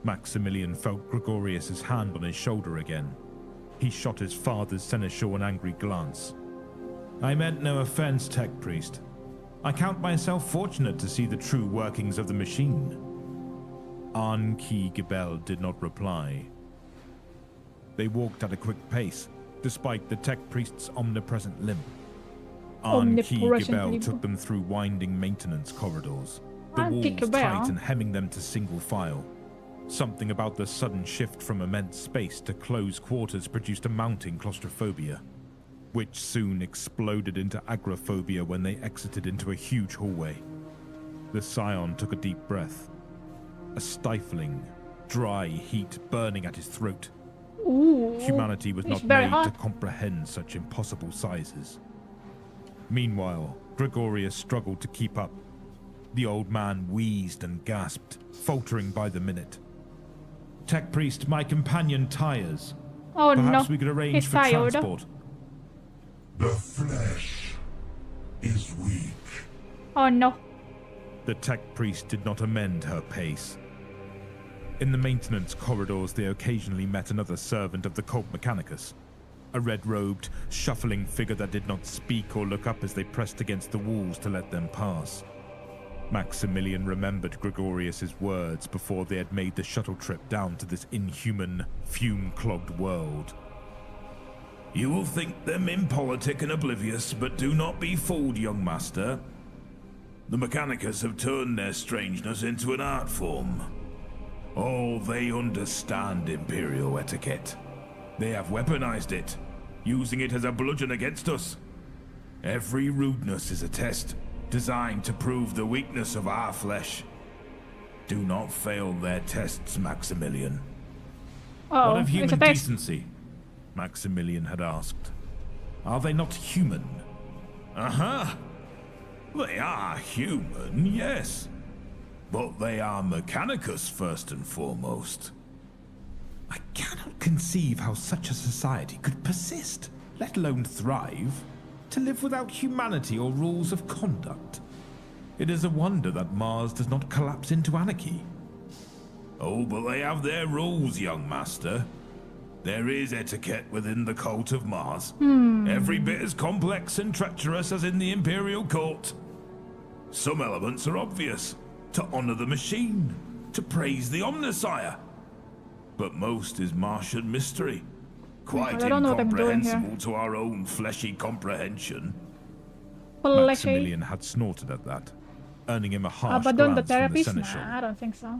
Maximilian felt Gregorius's hand on his shoulder again. He shot his father's seneschal an angry glance. I meant no offense, tech priest. I count myself fortunate to see the true workings of the machine. Anki Gebel did not reply. They walked at a quick pace, despite the tech priest's omnipresent limp. Anki Omnipresent Gebel limp. took them through winding maintenance corridors, the Anki walls Gebel? tight and hemming them to single file. Something about the sudden shift from immense space to closed quarters produced a mounting claustrophobia, which soon exploded into agoraphobia when they exited into a huge hallway. The scion took a deep breath. A stifling, dry heat burning at his throat. Ooh. Humanity was It's not very made hot. to comprehend such impossible sizes. Meanwhile, Gregorius struggled to keep up. The old man wheezed and gasped, faltering by the minute. Tech priest, my companion tires. Oh Perhaps no. we could arrange He's for tired. transport. The flesh is weak. Oh no. The tech priest did not amend her pace. In the maintenance corridors, they occasionally met another servant of the cult Mechanicus, a red-robed, shuffling figure that did not speak or look up as they pressed against the walls to let them pass. Maximilian remembered Gregorius's words before they had made the shuttle trip down to this inhuman, fume-clogged world. You will think them impolitic and oblivious, but do not be fooled, young master. The Mechanicus have turned their strangeness into an art form. Oh, they understand Imperial etiquette. They have weaponized it, using it as a bludgeon against us. Every rudeness is a test, designed to prove the weakness of our flesh. Do not fail their tests, Maximilian. Oh, What of it's a human test. decency? Maximilian had asked. Are they not human? Uh-huh. They are human, yes. But they are mechanicus first and foremost. I cannot conceive how such a society could persist, let alone thrive, to live without humanity or rules of conduct. It is a wonder that Mars does not collapse into anarchy. Oh, but they have their rules, young master. There is etiquette within the cult of Mars. Every bit as complex and treacherous as in the Imperial Court. Some elements are obvious. To honor the machine, to praise the Omnissiah. But most is Martian mystery. Quite I don't know what I'm doing here. incomprehensible to our own fleshy comprehension. Fleshy. Maximilian had snorted at that, earning him a harsh But don't the glance from the therapies? seneschal. Nah, I don't think so.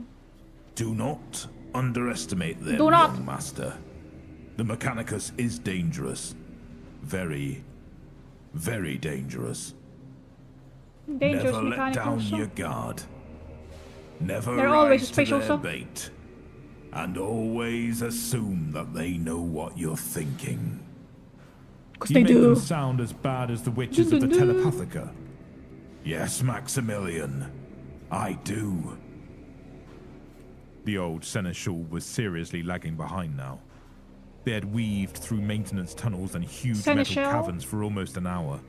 Do not underestimate them, Do not. young master. The Mechanicus is dangerous. Very, very dangerous. Dangerous Never let down mechanicals. your guard. Never They're always rise to special, their so. bait. And always assume that they know what you're thinking. Because You they make do. them sound as bad as the witches of the Telepathica. Yes, Maximilian, I do. The old seneschal was seriously lagging behind now. They had weaved through maintenance tunnels and huge Seneschal? metal caverns for almost an hour.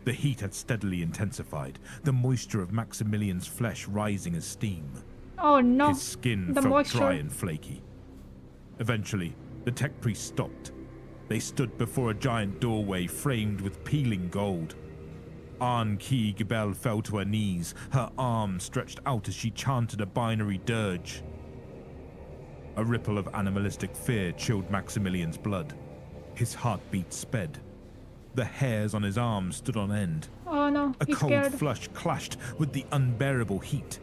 The heat had steadily intensified, the moisture of Maximilian's flesh rising as steam. Oh no. His skin The felt moisture. dry and flaky. Eventually, the tech priest stopped. They stood before a giant doorway framed with peeling gold. Arn-Ki Gebel fell to her knees, her arms stretched out as she chanted a binary dirge. A ripple of animalistic fear chilled Maximilian's blood. His heartbeat sped. The hairs on his arms stood on end. Oh no. A He's cold scared. flush clashed with the unbearable heat.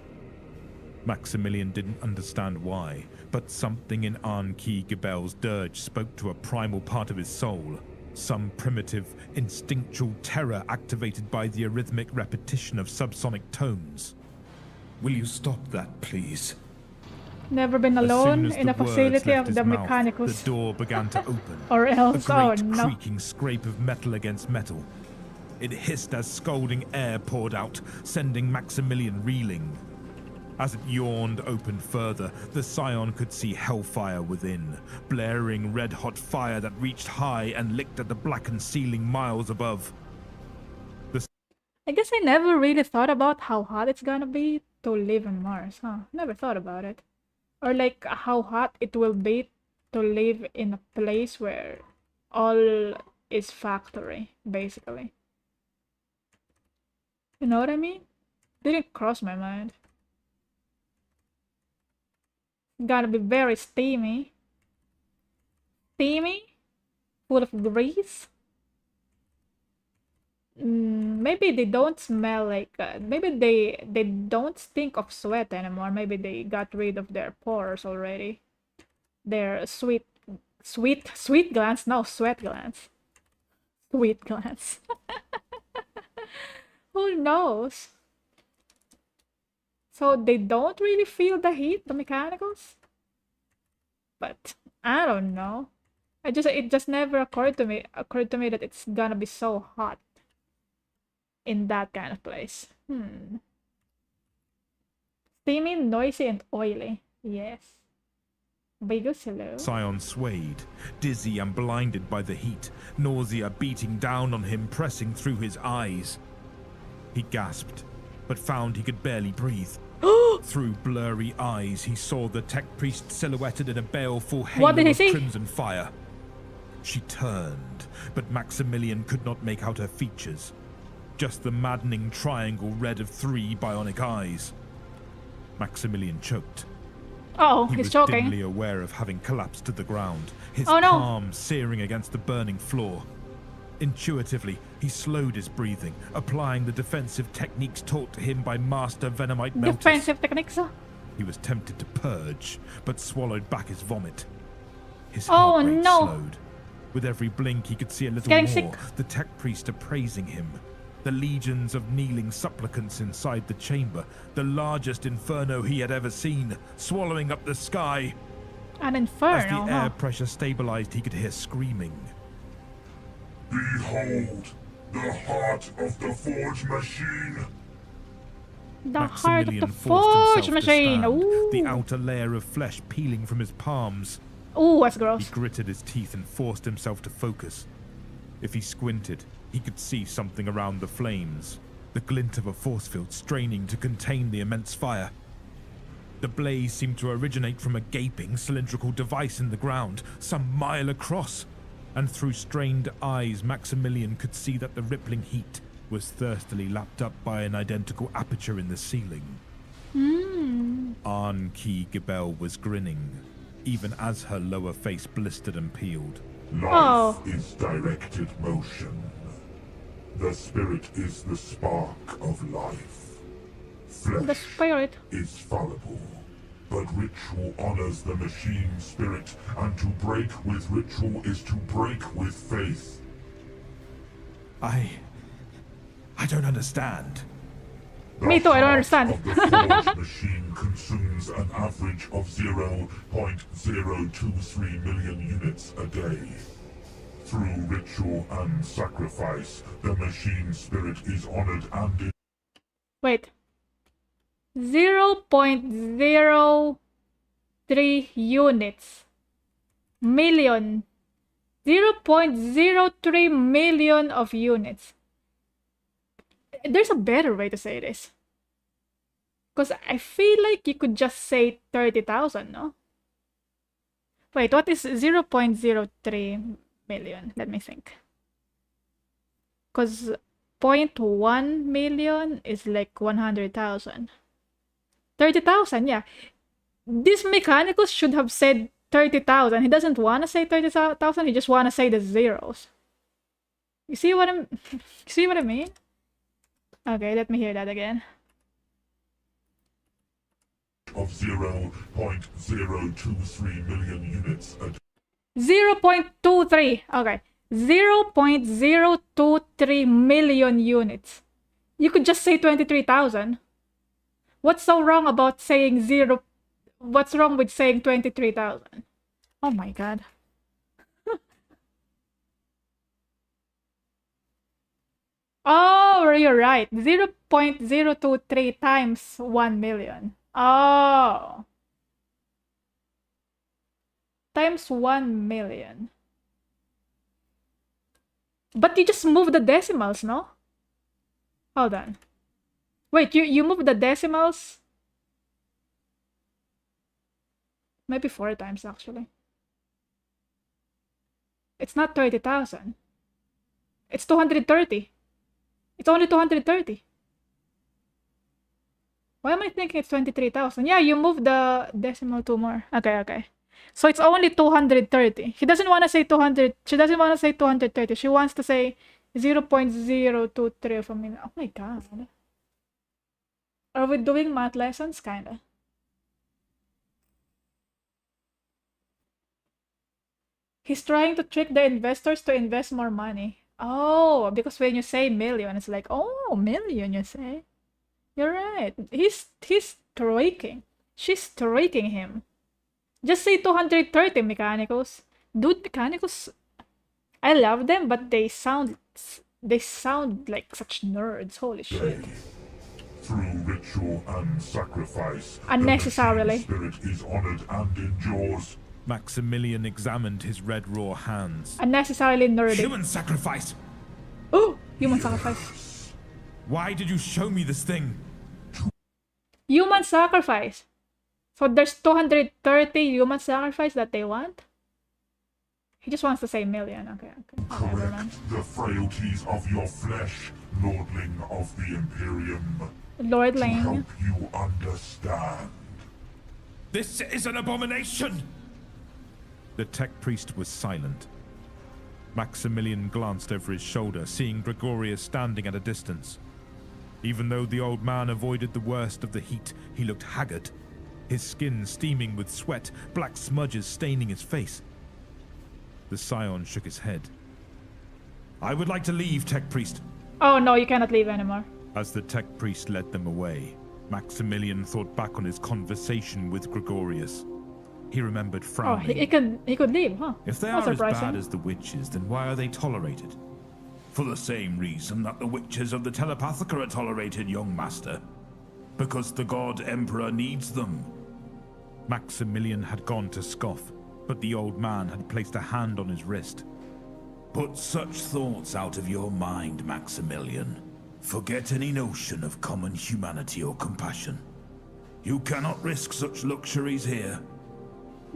Maximilian didn't understand why, but something in Arn-Ki Gebel's dirge spoke to a primal part of his soul. Some primitive, instinctual terror activated by the arrhythmic repetition of subsonic tones. Will you stop that, please? Never been As soon alone as in a the words facility left of his the mouth, mechanicals. The door began to open. Or else, A oh great no. creaking scrape of metal against metal. It hissed as scalding air poured out, sending Maximilian reeling. As it yawned open further, the Scion could see hellfire within, blaring red-hot fire that reached high and licked at the blackened ceiling miles above. I guess I never really thought about how hot it's gonna be to live on Mars, huh? Never thought about it. Or like how hot it will be to live in a place where all is factory, basically. You know what I mean? Didn't cross my mind. Gotta be very steamy. Steamy? Full of grease? Maybe they don't smell like... maybe they don't stink of sweat anymore. Maybe they got rid of their pores already. Their sweet glands? No, sweat glands. Sweet glands. Who knows? So they don't really feel the heat, the mechanicals? But I don't know. It just never occurred to me that it's gonna be so hot in that kind of place. Steamy, noisy, and oily. Yes. Bigus, hello. Scion swayed, dizzy and blinded by the heat, nausea beating down on him, pressing through his eyes. He gasped, but found he could barely breathe. Through blurry eyes, he saw the tech priest silhouetted in a baleful halo What did he of see? crimson fire. She turned, but Maximilian could not make out her features. Just the maddening triangle red of 3 bionic eyes. Maximilian choked. Oh, He he's was choking. dimly aware of having collapsed to the ground, his Oh, no. palm searing against the burning floor. Intuitively, he slowed his breathing, applying the defensive techniques taught to him by Master Venomite Meltus. Defensive techniques. He was tempted to purge, but swallowed back his vomit. His Oh, heart rate no. slowed. With every blink, he could see a little getting more. sick. The tech priest appraising him. The legions of kneeling supplicants inside the chamber. The largest inferno he had ever seen, swallowing up the sky. An As the inferno, air huh? pressure stabilized, he could hear screaming. Behold, The heart of the forge machine. The heart of the Maximilian forced forge himself to machine. stand, Ooh. the outer layer of flesh peeling from his palms. Ooh, that's He gross. gritted his teeth and forced himself to focus. If he squinted, he could see something around the flames, the glint of a force field straining to contain the immense fire. The blaze seemed to originate from a gaping cylindrical device in the ground, some mile across, and through strained eyes Maximilian could see that the rippling heat was thirstily lapped up by an identical aperture in the ceiling. Arn-Ki Gibel was grinning, even as her lower face blistered and peeled. Life is directed motion. The spirit is the spark of life. The Flesh spirit. is fallible, but ritual honors the machine spirit, and to break with ritual is to break with faith. I don't understand. The Me too, I don't heart understand. of the forge machine consumes an average of 0.023 million units a day. Through ritual and sacrifice, the machine spirit is honored and Wait. 0.03 units. Million. 0.03 million of units. There's a better way to say this. Because I feel like you could just say 30,000, no? Wait, what is 0.03 million? Let me think. Because 0.1 million is like 100,000. 30,000, yeah. This Mechanicus should have said 30,000. He doesn't want to say 30,000, he just want to say the zeros. You see what I'm... see what I mean? Okay, let me hear that again. of 0.023 million units a day. 0.23. Okay. 0.023 million units. You could just say 23,000. What's so wrong about saying zero? What's wrong with saying 23,000? Oh my god. Oh, you're right. 0.023 times 1 million. Oh. Times 1 million. But you just move the decimals, no? Hold on. Wait, you move the decimals? Maybe 4 times, actually. It's not 30,000. It's 230. It's only 230. Why am I thinking it's 23,000? Yeah, you move the decimal 2 more. Okay, okay. So it's only 230. She doesn't want to say 200. She doesn't want to say 230. She wants to say 0.023 of a million. Oh my god. Are we doing math lessons? Kinda. He's trying to trick the investors to invest more money. Oh, because when you say million, it's like, oh, million, you say. You're right. He's tricking. She's tricking him. Just say 230, Mechanicals. Dude, Mechanicals, I love them, but they sound like such nerds. Holy shit. Through ritual and sacrifice, Unnecessarily. the machine spirit is honored and endures. Maximilian examined his red raw hands. Unnecessarily nerdy. Human sacrifice! Oh, human sacrifice. Why did you show me this thing? Human sacrifice. So there's 230 human sacrifice that they want? He just wants to say million. Okay, okay. Whatever, man. Correct the frailties of your flesh, Lordling of the Imperium. Lord To Lane. help you understand. This is an abomination! The tech priest was silent. Maximilian glanced over his shoulder, seeing Gregorius standing at a distance. Even though the old man avoided the worst of the heat, he looked haggard, his skin steaming with sweat, black smudges staining his face. The scion shook his head. I would like to leave, tech priest. Oh no, you cannot leave anymore. As the tech priest led them away, Maximilian thought back on his conversation with Gregorius. He remembered Oh, frowning. he could leave, huh? If they Not are as surprising. bad as the witches, then why are they tolerated? For the same reason that the witches of the Telepathica are tolerated, young master. Because the god emperor needs them. Maximilian had gone to scoff, but the old man had placed a hand on his wrist. Put such thoughts out of your mind, Maximilian. Forget any notion of common humanity or compassion. You cannot risk such luxuries here.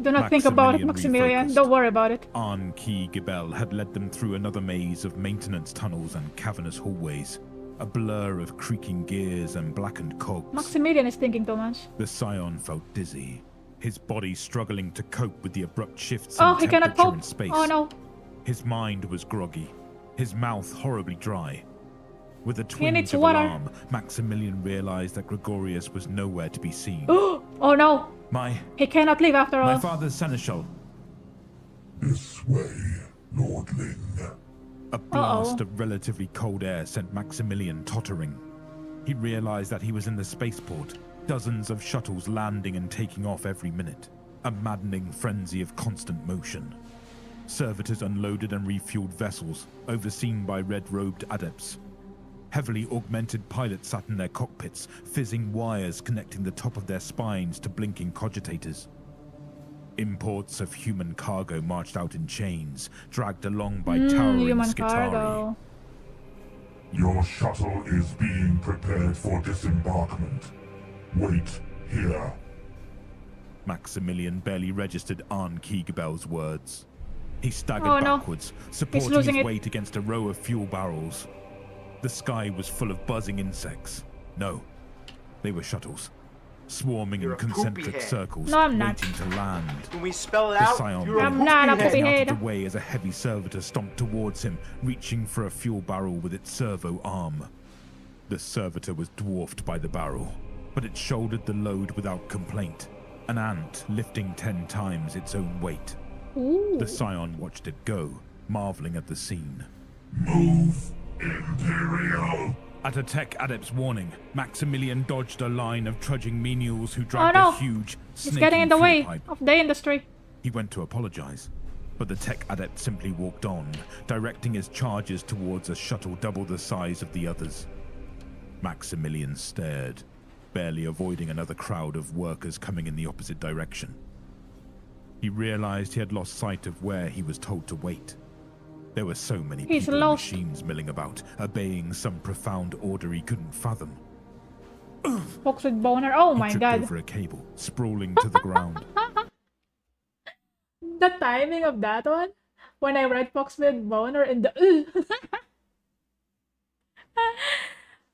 Do not think about it, Maximilian. Don't worry about it. Arn Key Gibel had led them through another maze of maintenance tunnels and cavernous hallways, a blur of creaking gears and blackened cogs. Maximilian is thinking too much. The Scion felt dizzy, his body struggling to cope with the abrupt shifts Oh, in he cannot temperature cope. and space. Oh no. His mind was groggy, his mouth horribly dry. With a twinge needs of water. alarm, Maximilian realized that Gregorius was nowhere to be seen. Oh no. He cannot leave after all. My father's seneschal. This way, Lordling. A blast of relatively cold air sent Maximilian tottering. He realized that he was in the spaceport, dozens of shuttles landing and taking off every minute, a maddening frenzy of constant motion. Servitors unloaded and refueled vessels, overseen by red-robed adepts. Heavily augmented pilots sat in their cockpits, fizzing wires connecting the top of their spines to blinking cogitators. Imports of human cargo marched out in chains, dragged along by towering Human Skitari. cargo. Your shuttle is being prepared for disembarkment. Wait here. Maximilian barely registered Arn Keegabel's words. He staggered Oh, no. backwards, He's supporting losing his it. weight against a row of fuel barrels. The sky was full of buzzing insects. No, they were shuttles, swarming You're in a poopy concentric head. circles, No, I'm not. waiting to land. When we spell it The out, Scion you're a I'm went not a poopy poopy head. head. out of the way as a heavy servitor stomped towards him, reaching for a fuel barrel with its servo arm. The servitor was dwarfed by the barrel, but it shouldered the load without complaint, an ant lifting 10 times its own weight. Ooh. The Scion watched it go, marveling at the scene. Move, Imperial. At a tech adept's warning, Maximilian dodged a line of trudging menials who dragged no. a huge, He's snaking getting in the fuel way pipe. of the industry. He went to apologize, but the tech adept simply walked on, directing his charges towards a shuttle double the size of the others. Maximilian stared, barely avoiding another crowd of workers coming in the opposite direction. He realized he had lost sight of where he was told to wait. There were so many He's people and lost. machines milling about, obeying some profound order he couldn't fathom. Folks with boner. Oh He my tripped god. over a cable, sprawling to the ground. The timing of that one, when I read Fox with boner in the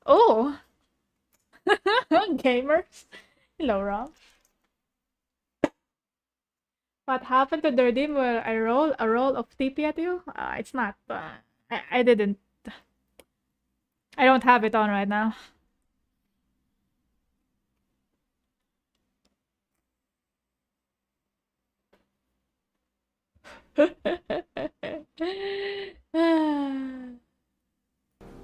oh. Gamers. Hello, Rob. What happened to the redeem where I roll a roll of TP at you? It's not. I didn't. I don't have it on right now.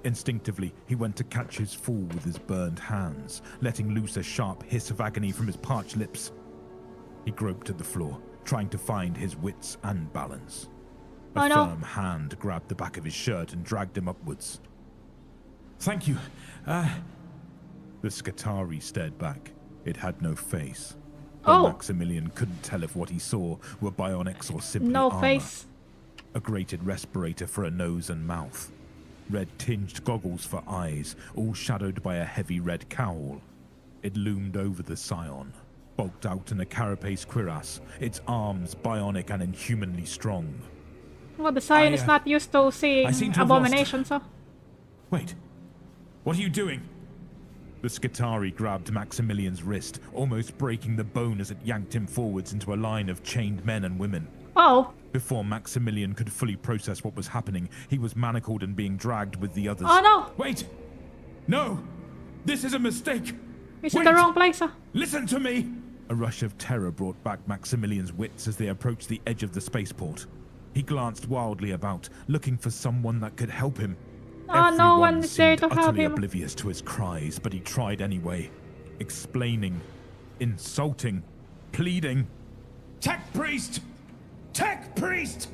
Instinctively, he went to catch his fall with his burned hands, letting loose a sharp hiss of agony from his parched lips. He groped at the floor, trying to find his wits and balance. A Oh, no. firm hand grabbed the back of his shirt and dragged him upwards. Thank you. The Skitari stared back. It had no face. Though Oh. Maximilian couldn't tell if what he saw were bionics or simply No armor. face. A grated respirator for a nose and mouth. Red-tinged goggles for eyes, all shadowed by a heavy red cowl. It loomed over the Scion, bulked out in a carapace cuirass, its arms bionic and inhumanly strong. Well, the Scion is not used to seeing I seem to have lost- abominations, so. Wait, what are you doing? The Skitari grabbed Maximilian's wrist, almost breaking the bone as it yanked him forwards into a line of chained men and women. Oh. Before Maximilian could fully process what was happening, he was manacled and being dragged with the others. Oh no! Wait! No! This is a mistake! He's in the Wait! wrong place. Listen to me! A rush of terror brought back Maximilian's wits as they approached the edge of the spaceport. He glanced wildly about, looking for someone that could help him. Oh, no one Everyone is there seemed to help utterly him. oblivious to his cries, but he tried anyway, explaining, insulting, pleading. Tech priest! Tech priest!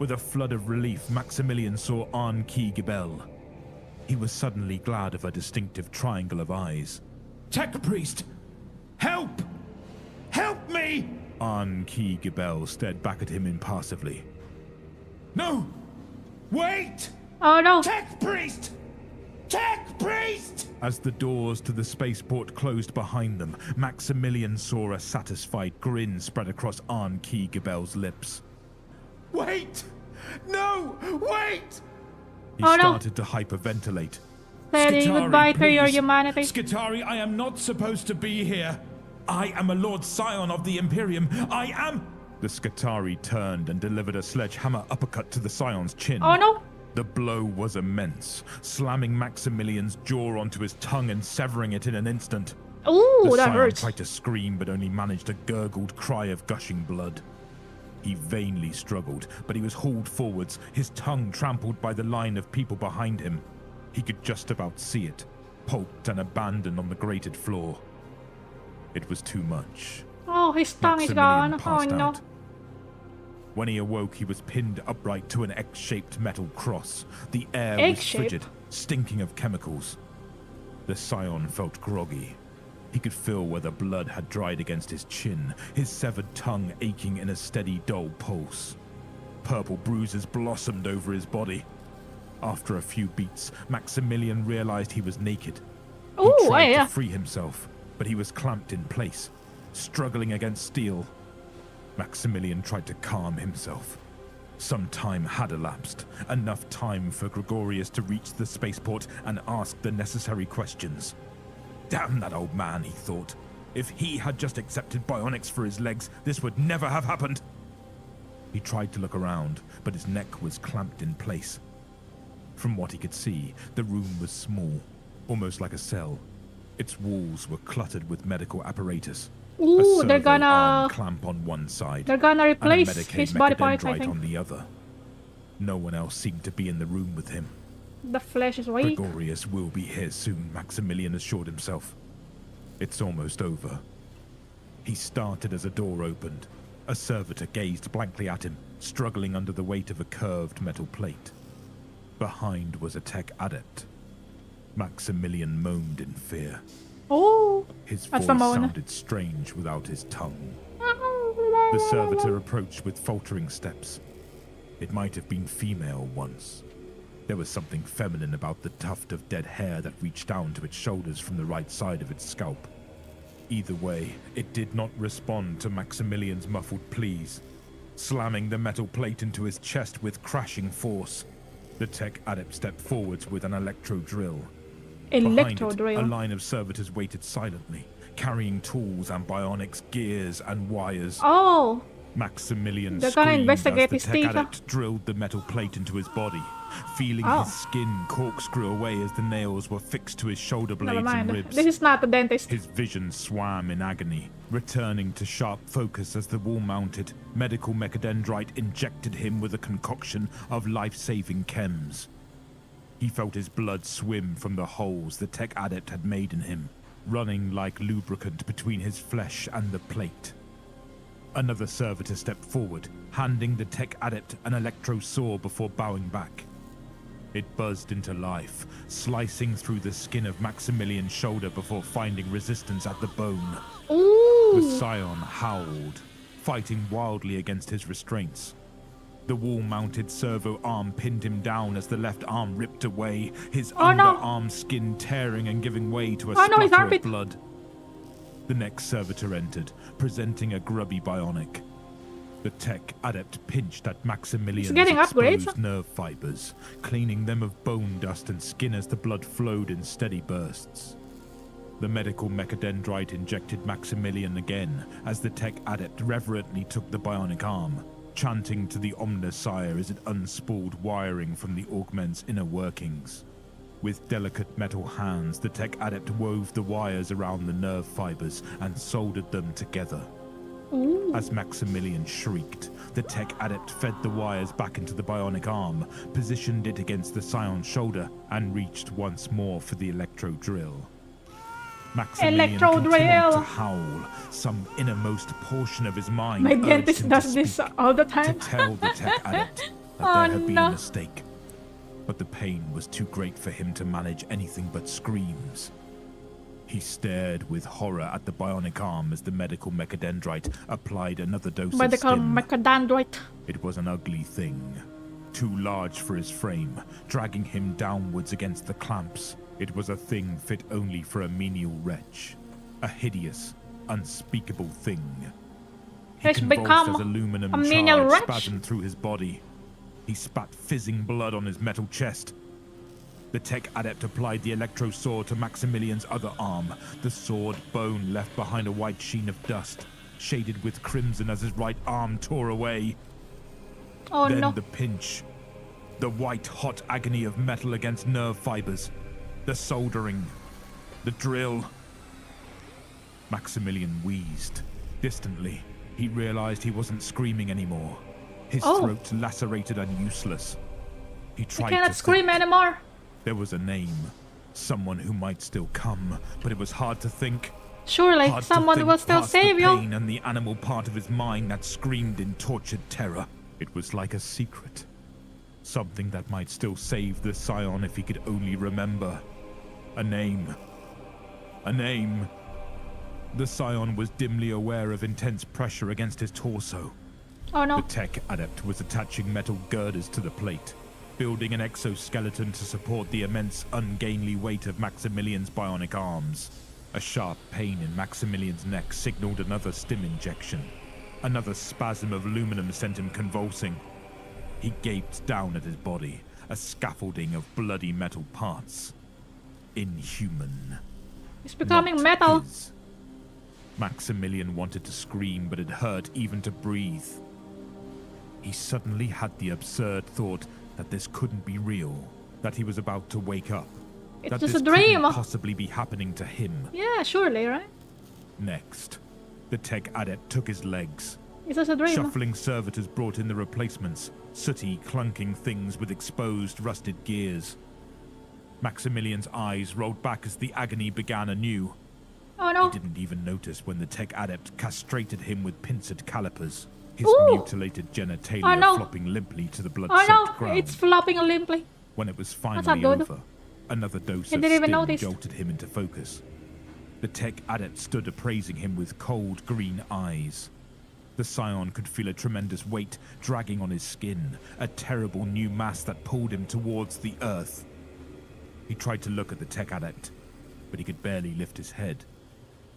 With a flood of relief, Maximilian saw Arn Ki Gibel. He was suddenly glad of her distinctive triangle of eyes. Tech priest! Help! Help me! Arn Ki Gibel stared back at him impassively. No! Wait! Oh no! Tech priest! Tech priest! As the doors to the spaceport closed behind them, Maximilian saw a satisfied grin spread across Arn Ki Gibel's lips. Wait! No! Wait! He Oh, no. started to hyperventilate. Saying Skitari, goodbye to your please. humanity. Skitari, I am not supposed to be here. I am a Lord Scion of the Imperium. I am... The Skitari turned and delivered a sledgehammer uppercut to the Scion's chin. Oh no! The blow was immense, slamming Maximilian's jaw onto his tongue and severing it in an instant. Ooh, The that Scion hurts. tried to scream but only managed a gurgled cry of gushing blood. He vainly struggled, but he was hauled forwards, his tongue trampled by the line of people behind him. He could just about see it, pulped and abandoned on the grated floor. It was too much. Oh, his tongue is Maximilian gone. Oh passed no. out. When he awoke, he was pinned upright to an X-shaped metal cross. The air was X-shaped? frigid, stinking of chemicals. The Scion felt groggy. He could feel where the blood had dried against his chin, his severed tongue aching in a steady, dull pulse. Purple bruises blossomed over his body. After a few beats, Maximilian realized he was naked. He Ooh, tried yeah. to free himself, but he was clamped in place, struggling against steel. Maximilian tried to calm himself. Some time had elapsed, enough time for Gregorius to reach the spaceport and ask the necessary questions. Damn that old man, he thought. If he had just accepted bionics for his legs, this would never have happened. He tried to look around, but his neck was clamped in place. From what he could see, the room was small, almost like a cell. Its walls were cluttered with medical apparatus. Ooh, a they're servo arm gonna clamp on one side, they're gonna and a replace Medicaid his body parts, I mechadendrite think. on the other. No one else seemed to be in the room with him. The flesh is weak. Gregorius will be here soon, Maximilian assured himself. It's almost over. He started as a door opened. A servitor gazed blankly at him, struggling under the weight of a curved metal plate. Behind was a tech adept. Maximilian moaned in fear. Oh, His that's voice the moan. sounded strange without his tongue. The servitor approached with faltering steps. It might have been female once. There was something feminine about the tuft of dead hair that reached down to its shoulders from the right side of its scalp. Either way, it did not respond to Maximilian's muffled pleas. Slamming the metal plate into his chest with crashing force, the tech adept stepped forwards with an electro drill. Behind Electro it, drill. a line of servitors waited silently, carrying tools and bionics, gears and wires. Oh, Maximilian They're gonna screamed investigate as the his tech teeth. adept drilled the metal plate into his body, feeling Oh. his skin corkscrew away as the nails were fixed to his shoulder never blades and mind. ribs. This is not a dentist. His vision swam in agony, returning to sharp focus as the wall-mounted medical mechadendrite injected him with a concoction of life-saving chems. He felt his blood swim from the holes the tech adept had made in him, running like lubricant between his flesh and the plate. Another servitor stepped forward, handing the tech adept an electro saw before bowing back. It buzzed into life, slicing through the skin of Maximilian's shoulder before finding resistance at the bone. The Ooh, Scion howled, fighting wildly against his restraints. The wall-mounted servo arm pinned him down as the left arm ripped away, his Oh, no. underarm skin tearing and giving way to a Oh, no, his splatter armpit. of blood. The next servitor entered, presenting a grubby bionic. The tech adept pinched at Maximilian's getting upgrades. exposed nerve fibers, cleaning them of bone dust and skin as the blood flowed in steady bursts. The medical mechadendrite injected Maximilian again as the tech adept reverently took the bionic arm, chanting to the Omnissiah as it unspooled wiring from the augment's inner workings. With delicate metal hands, the tech adept wove the wires around the nerve fibers and soldered them together. As Maximilian shrieked, the tech adept fed the wires back into the bionic arm, positioned it against the Scion's shoulder, and reached once more for the electro drill. Maximilian Electro continued drill. to howl, some innermost portion of his mind my urged dentist him to does this speak, all the to time. tell the tech adept that there had been no. a mistake. But the pain was too great for him to manage anything but screams. He stared with horror at the bionic arm as the medical mechadendrite applied another dose of Medical stim. mechadendrite. It was an ugly thing, too large for his frame, dragging him downwards against the clamps. It was a thing fit only for a menial wretch, a hideous, unspeakable thing. He He's convulsed become as aluminum a menial charge wretch. spasmed through his body. He spat fizzing blood on his metal chest. The tech adept applied the electro sword to Maximilian's other arm. The sword bone left behind a white sheen of dust, shaded with crimson as his right arm tore away. Oh Then no. the pinch. The white hot agony of metal against nerve fibers. The soldering. The drill. Maximilian wheezed. Distantly, he realized he wasn't screaming anymore. His Oh. throat lacerated and useless. He You tried cannot to scream think. anymore. There was a name. Someone who might still come, but it was hard to think. Surely Hard to someone think will still past save the you. pain and the animal part of his mind that screamed in tortured terror. It was like a secret. Something that might still save the Scion if he could only remember. A name. A name. The Scion was dimly aware of intense pressure against his torso. Oh no. The tech adept was attaching metal girders to the plate, building an exoskeleton to support the immense, ungainly weight of Maximilian's bionic arms. A sharp pain in Maximilian's neck signaled another stim injection. Another spasm of aluminum sent him convulsing. He gaped down at his body, a scaffolding of bloody metal parts. Inhuman. It's becoming Not metal. his. Maximilian wanted to scream, but it hurt even to breathe. He suddenly had the absurd thought that this couldn't be real, that he was about to wake up. It's that just this a dream. couldn't possibly be happening to him. Yeah, surely, right? Next, the tech adept took his legs. It's just a dream. Shuffling servitors brought in the replacements, sooty, clunking things with exposed, rusted gears. Maximilian's eyes rolled back as the agony began anew. Oh no. He didn't even notice when the tech adept castrated him with pincered calipers, his Ooh. mutilated genitalia Oh, no. flopping limply to the Oh blood-soaked no. ground. It's flopping limply. When it was not finally good. over, another dose He of didn't even stim notice. jolted him into focus. The tech adept stood appraising him with cold green eyes. The Scion could feel a tremendous weight dragging on his skin, a terrible new mass that pulled him towards the earth. He tried to look at the tech adept, but he could barely lift his head.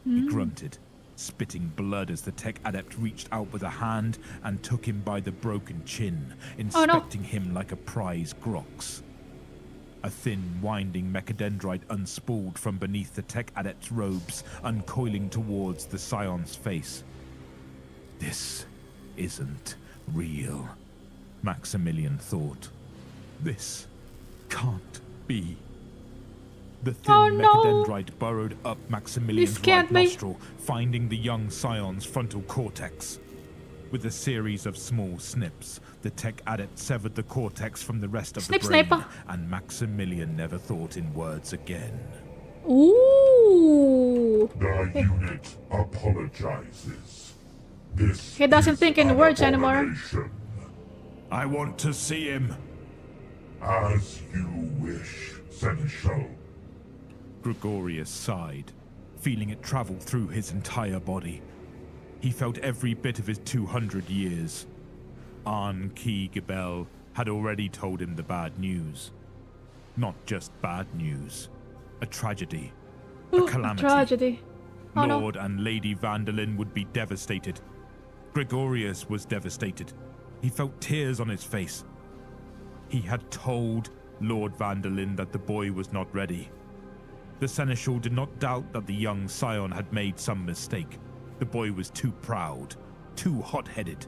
He grunted, spitting blood as the tech adept reached out with a hand and took him by the broken chin, Oh, no. inspecting him like a prize grox. A thin, winding mechadendrite unspooled from beneath the tech adept's robes, uncoiling towards the Scion's face. This isn't real, Maximilian thought. This can't be. The thin Oh, no. mechadendrite burrowed up Maximilian's This can't right be. nostril, finding the young Scion's frontal cortex. With a series of small snips, the tech adept severed the cortex from the rest of Snip, the brain, snip. and Maximilian never thought in words again. Ooh. The unit apologizes. This He doesn't is think in an words anymore. abomination. I want to see him. As you wish, Seneschal. Gregorius sighed, feeling it travel through his entire body. He felt every bit of his 200 years. Arn Ki Gebel had already told him the bad news. Not just bad news. A tragedy. A Ooh, calamity. tragedy. Oh no. Lord and Lady Vanderlyn would be devastated. Gregorius was devastated. He felt tears on his face. He had told Lord Vanderlyn that the boy was not ready. The Seneschal did not doubt that the young Scion had made some mistake. The boy was too proud, too hot-headed,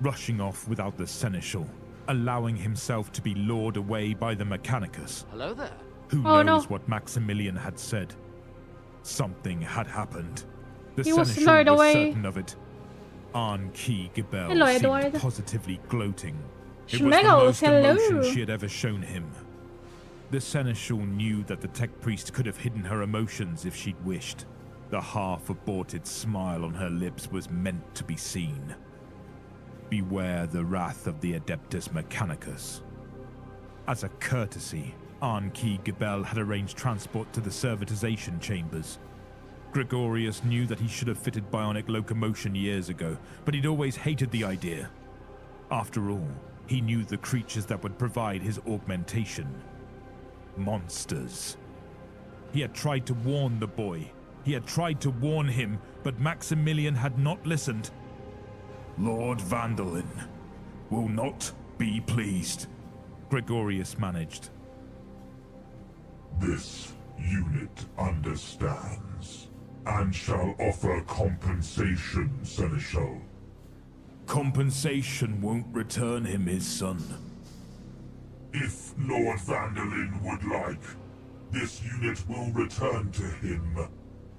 rushing off without the Seneschal, allowing himself to be lured away by the Mechanicus. Hello there. Who Oh, knows no. what Maximilian had said? Something had happened. The He was Seneschal lured was away. certain of it. Arn Ki Gebel Hello, seemed Edward. positively gloating. It was the Schmeggles, most hello. emotion she had ever shown him. The Seneschal knew that the tech priest could have hidden her emotions if she'd wished. The half-aborted smile on her lips was meant to be seen. beware the wrath of the Adeptus Mechanicus. As a courtesy, Arnki Gebel had arranged transport to the servitization chambers. Gregorius knew that he should have fitted bionic locomotion years ago, but he'd always hated the idea. After all, he knew the creatures that would provide his augmentation. Monsters. He had tried to warn the boy. He had tried to warn him, but Maximilian had not listened. Lord Vandalin will not be pleased. Gregorius managed. This unit understands, and shall offer compensation, Seneschal. Compensation won't return him his son. If Lord Vandalin would like, this unit will return to him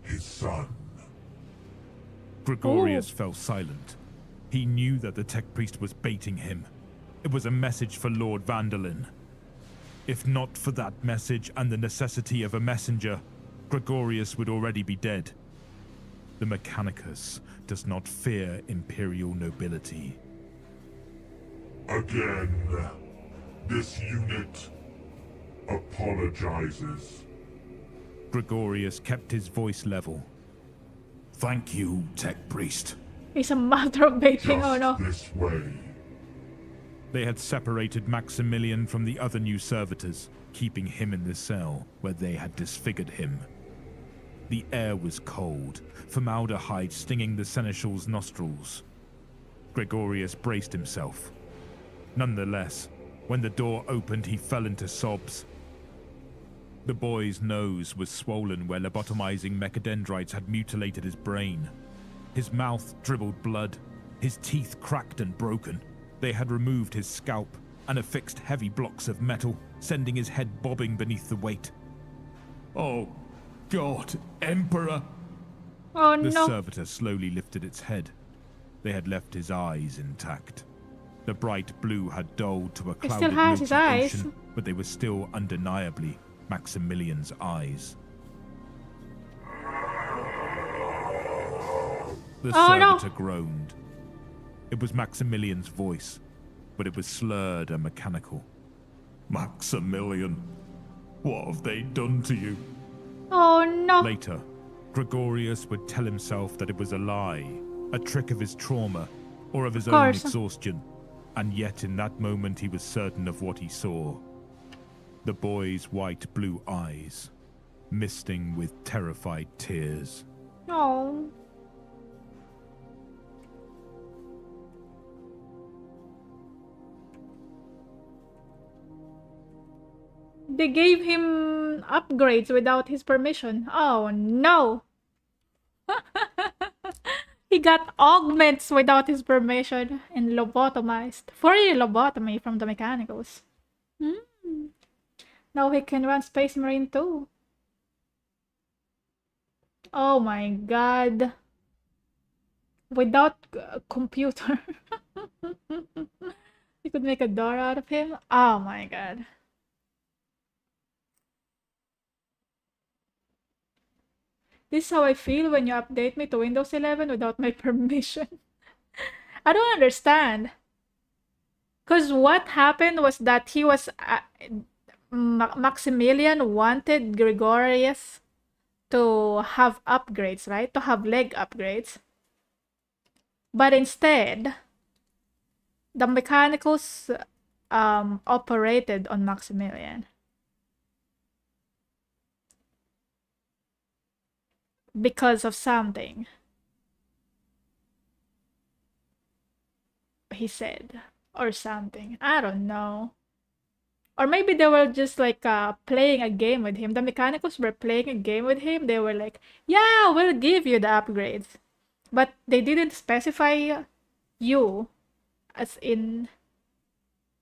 his son. Gregorius fell silent. He knew that the tech priest was baiting him. It was a message for Lord Vandalin. If not for that message and the necessity of a messenger, Gregorius would already be dead. The Mechanicus does not fear imperial nobility. Again, this unit apologizes. Gregorius kept his voice level. Thank you, tech priest. It's a matter of baiting, oh no. This way. They had separated Maximilian from the other new servitors, keeping him in the cell where they had disfigured him. The air was cold, formaldehyde stinging the seneschal's nostrils. Gregorius braced himself. Nonetheless, when the door opened, he fell into sobs. The boy's nose was swollen where lobotomizing mechadendrites had mutilated his brain. His mouth dribbled blood, his teeth cracked and broken. They had removed his scalp and affixed heavy blocks of metal, sending his head bobbing beneath the weight. Oh, God, Emperor! Oh The no. servitor slowly lifted its head. They had left his eyes intact. The bright blue had dulled to a He clouded still has his milky eyes. ocean, but they were still undeniably Maximilian's eyes. The Oh, no. servitor groaned. It was Maximilian's voice, but it was slurred and mechanical. Maximilian, what have they done to you? Oh no. Later, Gregorius would tell himself that it was a lie, a trick of his trauma, or of his own course. exhaustion, and yet in that moment he was certain of what he saw. The boy's white-blue eyes, misting with terrified tears. No. They gave him upgrades without his permission. Oh no. He got augments without his permission and lobotomized. Fourier lobotomy from the mechanicals. Now he can run Space Marine too. Oh my god. Without a computer. You could make a door out of him. Oh my god. This is how I feel when you update me to Windows 11 without my permission. I don't understand. Because what happened was that he was... Maximilian wanted Gregorius to have upgrades, right? To have leg upgrades. But instead, the mechanicals operated on Maximilian. Because of something. He said. Or something. I don't know. Or maybe they were just like playing a game with him. The mechanicals were playing a game with him. They were like, yeah, we'll give you the upgrades. But they didn't specify you. As in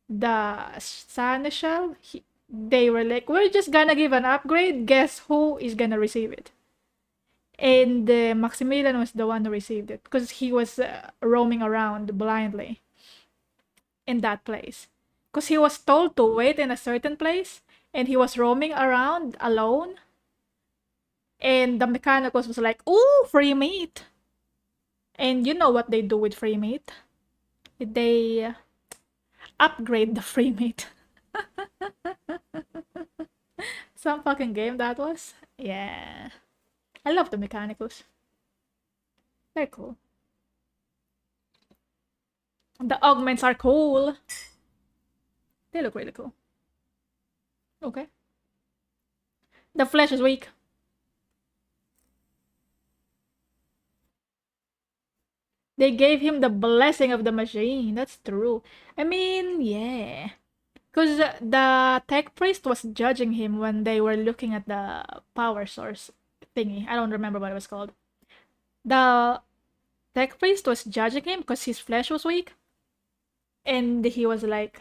the Seneschal. They were like, we're just gonna give an upgrade. Guess who is gonna receive it? And Maximilian was the one who received it. Because he was roaming around blindly. In that place. Because he was told to wait in a certain place. And he was roaming around alone. And the mechanicals was like, ooh, free meat. And you know what they do with free meat? Did they upgrade the frame rate? Some fucking game that was. Yeah. I love the mechanicals. They're cool. The augments are cool. They look really cool. Okay. The flesh is weak. They gave him the blessing of the machine. That's true. I mean, yeah. Because the tech priest was judging him when they were looking at the power source thingy. I don't remember what it was called. The tech priest was judging him because his flesh was weak. And he was like,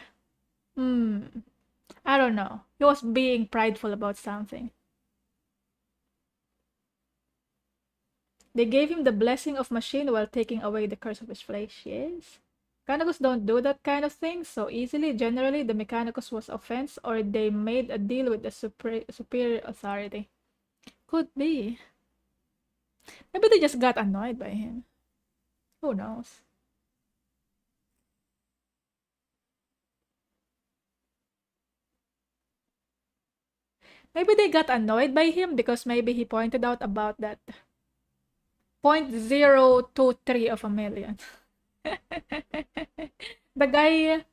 I don't know. He was being prideful about something. They gave him the blessing of machine while taking away the curse of his flesh. Yes. Mechanicus don't do that kind of thing so easily. Generally, the Mechanicus was offense or they made a deal with the superior authority. Could be. Maybe they just got annoyed by him. Who knows? Maybe they got annoyed by him because maybe he pointed out about that 0.023 of a million. The guy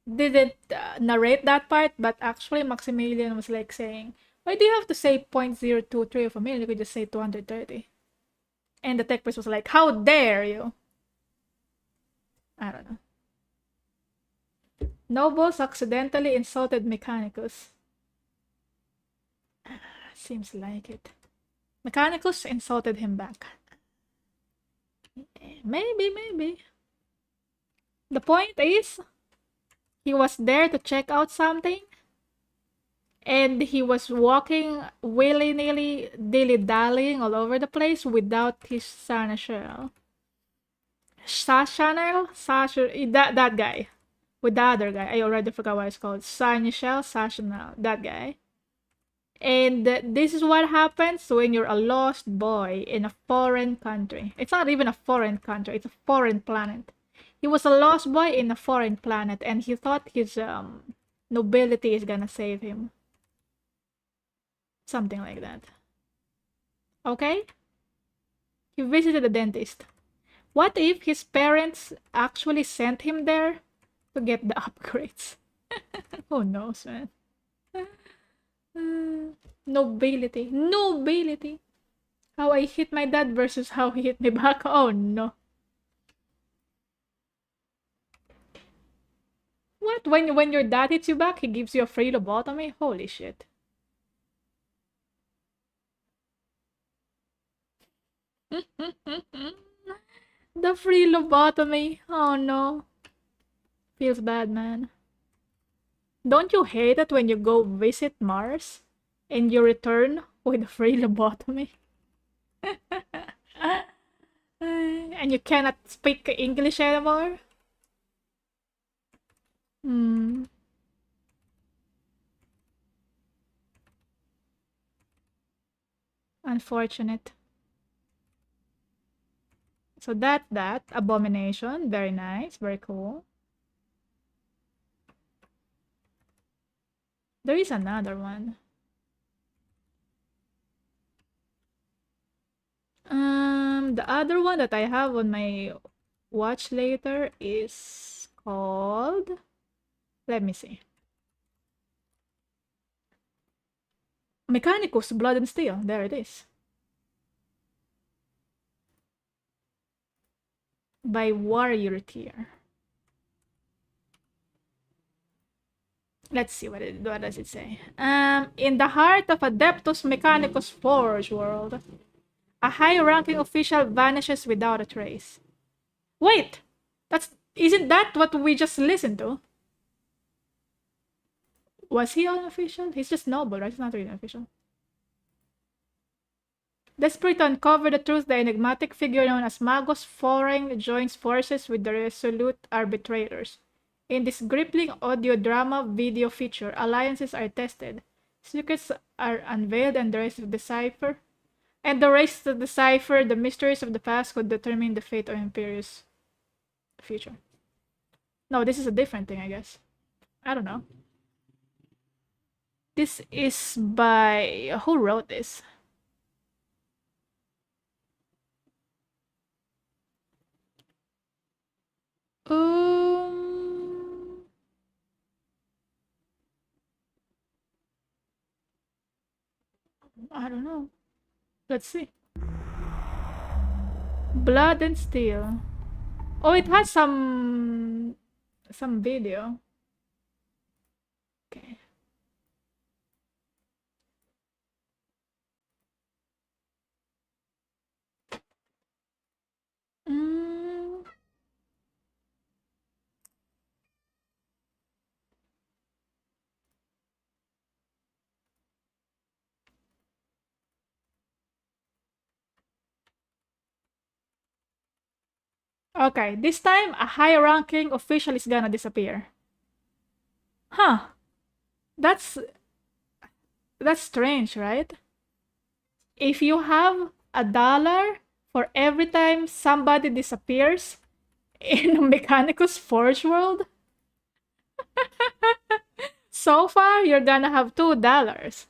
didn't narrate that part, but actually Maximilian was like saying, why do you have to say 0.023 of a million? You could just say 230. And the tech priest was like, how dare you? I don't know. Nobles accidentally insulted Mechanicus. Seems like it. Mechanicus insulted him back. Maybe. The point is, he was there to check out something, and he was walking willy-nilly, dilly-dallying all over the place without his seneschal. That guy. With the other guy. I already forgot what it's called. Seneschal, that guy. And this is what happens when you're a lost boy in a foreign country. It's not even a foreign country, it's a foreign planet. He was a lost boy in a foreign planet and he thought his nobility is gonna save him. Something like that. Okay? He visited a dentist. What if his parents actually sent him there to get the upgrades? Who knows, man? Nobility. How I hit my dad versus how he hit me back. Oh no. What? When your dad hits you back, he gives you a free lobotomy? Holy shit. The free lobotomy. Oh no. Feels bad, man. Don't you hate it when you go visit Mars and you return with a free lobotomy? And you cannot speak English anymore? Unfortunate. So that abomination, very nice, very cool. There is another one. The other one that I have on my watch later is called, let me see. Mechanicus Blood and Steel. There it is. By Warrior Tier. Let's see what does it say. In the heart of Adeptus Mechanicus Forge world, a high-ranking official vanishes without a trace. Wait! Isn't that what we just listened to? Was he an official? He's just noble, right? He's not really an official. Desperate to uncover the truth, the enigmatic figure known as Magos Foreng joins forces with the resolute arbitrators. In this gripping audio drama video feature, alliances are tested, secrets are unveiled, and the race to decipher the mysteries of the past could determine the fate of Imperius future. No, this is a different thing, I guess. I don't know. This is by... Who wrote this? I don't know. Let's see. Blood and Steel. Oh, it has some video. Okay. Okay, this time a high-ranking official is gonna disappear. Huh. That's strange, right? If you have $1 for every time somebody disappears in a Mechanicus Forge world, so far you're gonna have $2.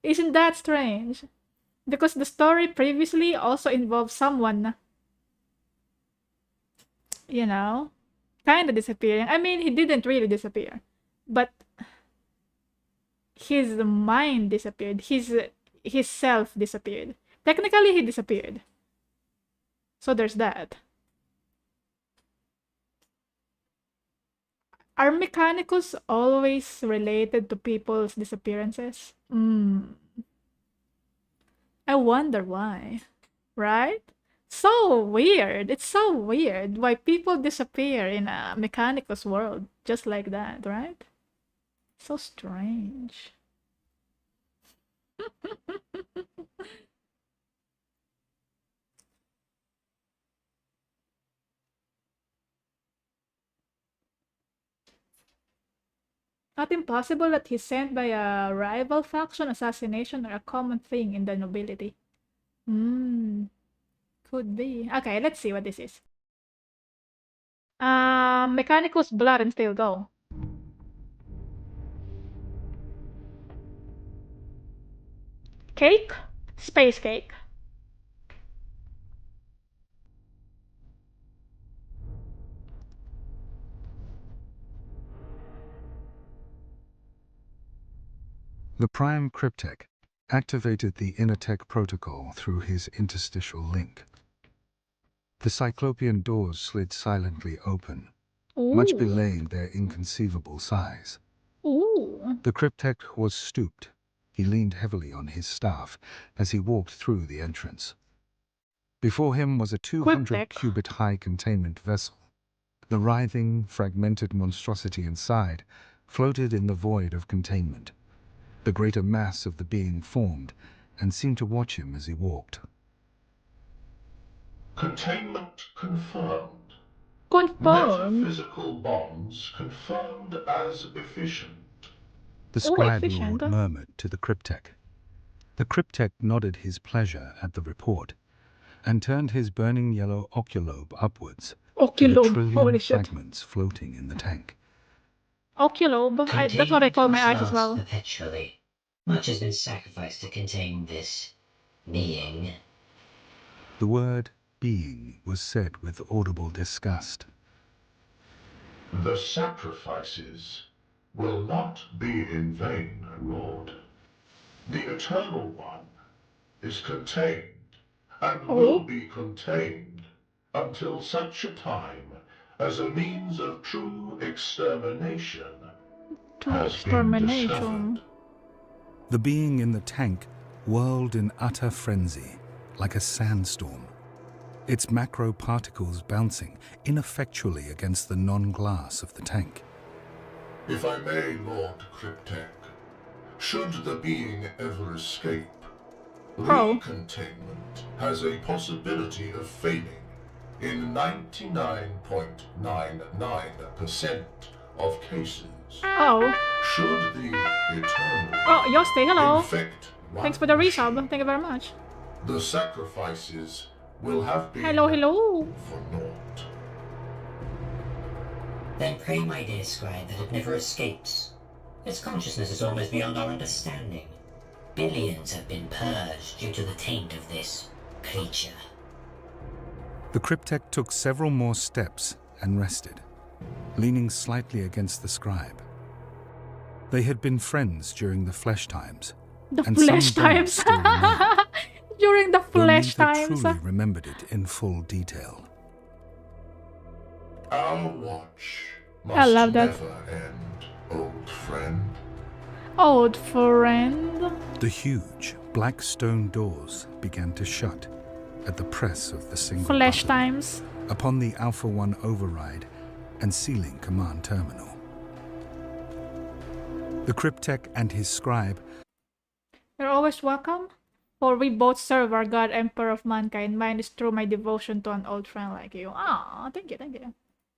Isn't that strange? Because the story previously also involved someone, you know, kind of disappearing. I mean, he didn't really disappear, but his mind disappeared. His self disappeared. Technically, he disappeared. So there's that. Are Mechanicus always related to people's disappearances? I wonder why. Right? So weird. It's so weird why people disappear in a Mechanicus world just like that, right? So strange. Not impossible that he's sent by a rival faction, assassination, or a common thing in the nobility. Could be. Okay, let's see what this is. Mechanicus Blood and Steel, go. Cake? Space cake. The Prime Cryptek activated the Innertech protocol through his interstitial link. The Cyclopean doors slid silently open, much belaying their inconceivable size. The Cryptek was stooped. He leaned heavily on his staff as he walked through the entrance. Before him was a 200-cubit-high containment vessel. The writhing, fragmented monstrosity inside floated in the void of containment. The greater mass of the being formed and seemed to watch him as he walked. Containment confirmed. Confirmed. Metaphysical bonds confirmed as efficient. The Scribe efficient. Lord murmured to the Cryptek. The Cryptek nodded his pleasure at the report and turned his burning yellow oculobe upwards to the trillion fragments floating in the tank. Oculobe? That's what I call my eyes as well. Perpetually. Much has been sacrificed to contain this being. The word being was said with audible disgust. The sacrifices will not be in vain, Lord. The Eternal One is contained and will be contained until such a time as a means of true extermination has been discovered. The being in the tank whirled in utter frenzy, like a sandstorm, its macro particles bouncing ineffectually against the non-glass of the tank. If I may, Lord Cryptek, should the being ever escape, recontainment has a possibility of failing in 99.99% of cases. Should the Eternal Yoste, hello. infect one Thanks for the resub. Thank you very much. the sacrifices will have been Hello. for naught. Then pray, my dear scribe, that it never escapes. Its consciousness is almost beyond our understanding. Billions have been purged due to the taint of this creature. The cryptek took several more steps and rested, leaning slightly against the scribe. They had been friends during the flesh times. The and flesh some bonds times. still remained, During the though flesh neither times. truly remembered it in full detail. Our watch I must love that. never end, old friend. Old friend. The huge black stone doors began to shut at the press of the single Flesh button times. upon the Alpha 1 override and sealing command terminal. The cryptek and his scribe. You're always welcome. For we both serve our God, Emperor of Mankind. Mine is through my devotion to an old friend like you. Ah, thank you, thank you.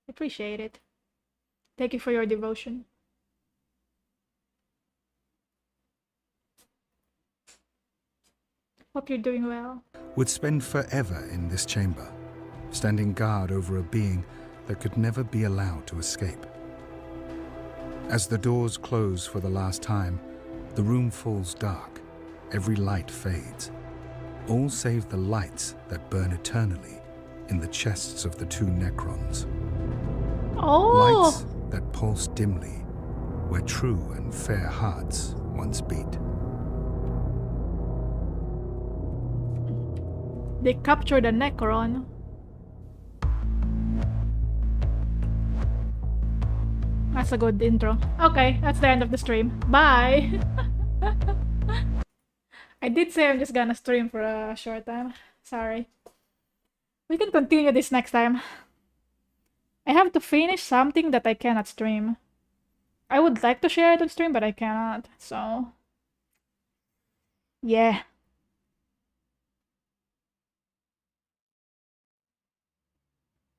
Appreciate it. Thank you for your devotion. Hope you're doing well. Would spend forever in this chamber, standing guard over a being that could never be allowed to escape. As the doors close for the last time, the room falls dark. Every light fades, all save the lights that burn eternally in the chests of the two Necrons. Oh! Lights that pulse dimly where true and fair hearts once beat. They captured a Necron. That's a good intro. Okay, that's the end of the stream. Bye! I did say I'm just gonna stream for a short time. Sorry. We can continue this next time. I have to finish something that I cannot stream. I would like to share it on stream, but I cannot. So, yeah.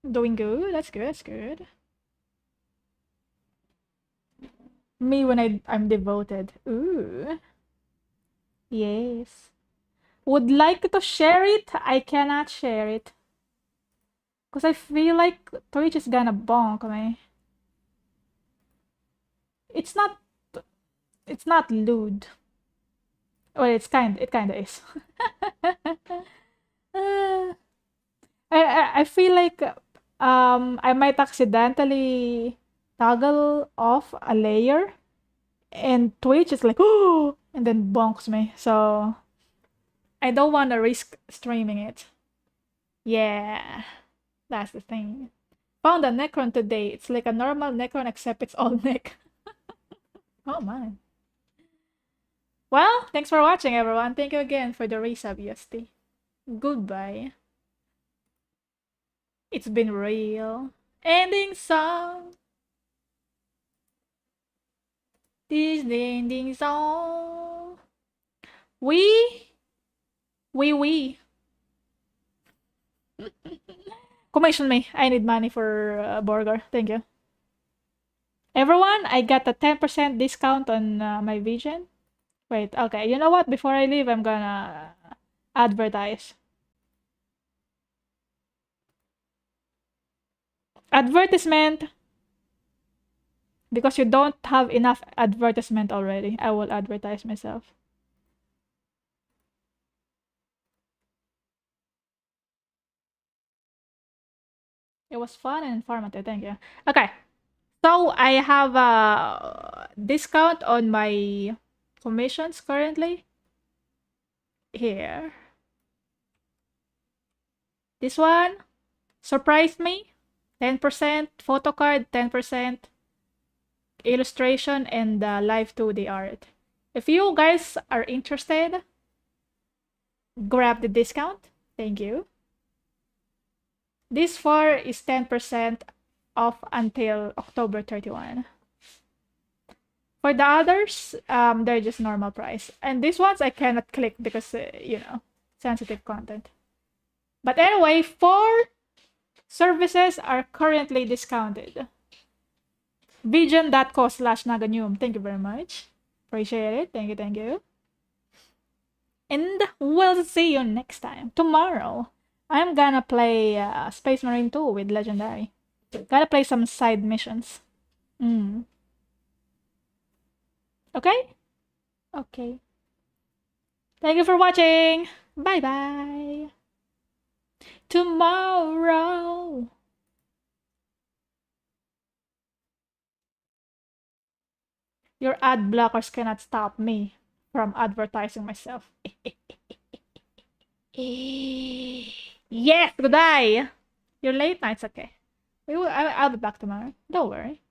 Doing good. That's good. That's good. Me when I'm devoted. Ooh. Yes. Would like to share it. I cannot share it. Because I feel like Twitch is gonna bonk me. It's not lewd. Well, it kinda is. I feel like I might accidentally toggle off a layer and Twitch is like, oh, and then bonks me. So I don't want to risk streaming it. Yeah, that's the thing. Found a Necron today. It's like a normal Necron except it's all neck. Oh my. Well, thanks for watching, everyone. Thank you again for the resub, UST. Goodbye. It's been real. Ending song. This the ending song. We. Commission me. I need money for burger. Thank you. Everyone, I got a 10% discount on my vgen. Wait, okay. You know what? Before I leave, I'm gonna advertise. Advertisement. Because you don't have enough advertisement already. I will advertise myself. It was fun and informative. Thank you. Okay. So I have a discount on my commissions currently. Here. This one surprised me. 10% photo card, 10% illustration, and live 2D art. If you guys are interested, grab the discount. Thank you. This far is 10% off until October 31. For the others, they're just normal price. And these ones I cannot click because, you know, sensitive content. But anyway, 4 services are currently discounted. vgen.co/Naga Nyoom. Thank you very much. Appreciate it. Thank you, thank you. And we'll see you next time. Tomorrow, I'm gonna play Space Marine 2 with Legendary. Gotta play some side missions. Okay? Okay. Thank you for watching. Bye bye. Tomorrow. Your ad blockers cannot stop me from advertising myself. Yes, goodbye. Your late night's okay. I'll be back tomorrow. Don't worry.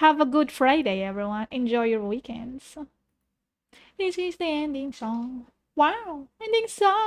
Have a good Friday, everyone. Enjoy your weekends. This is the ending song. Wow, ending song.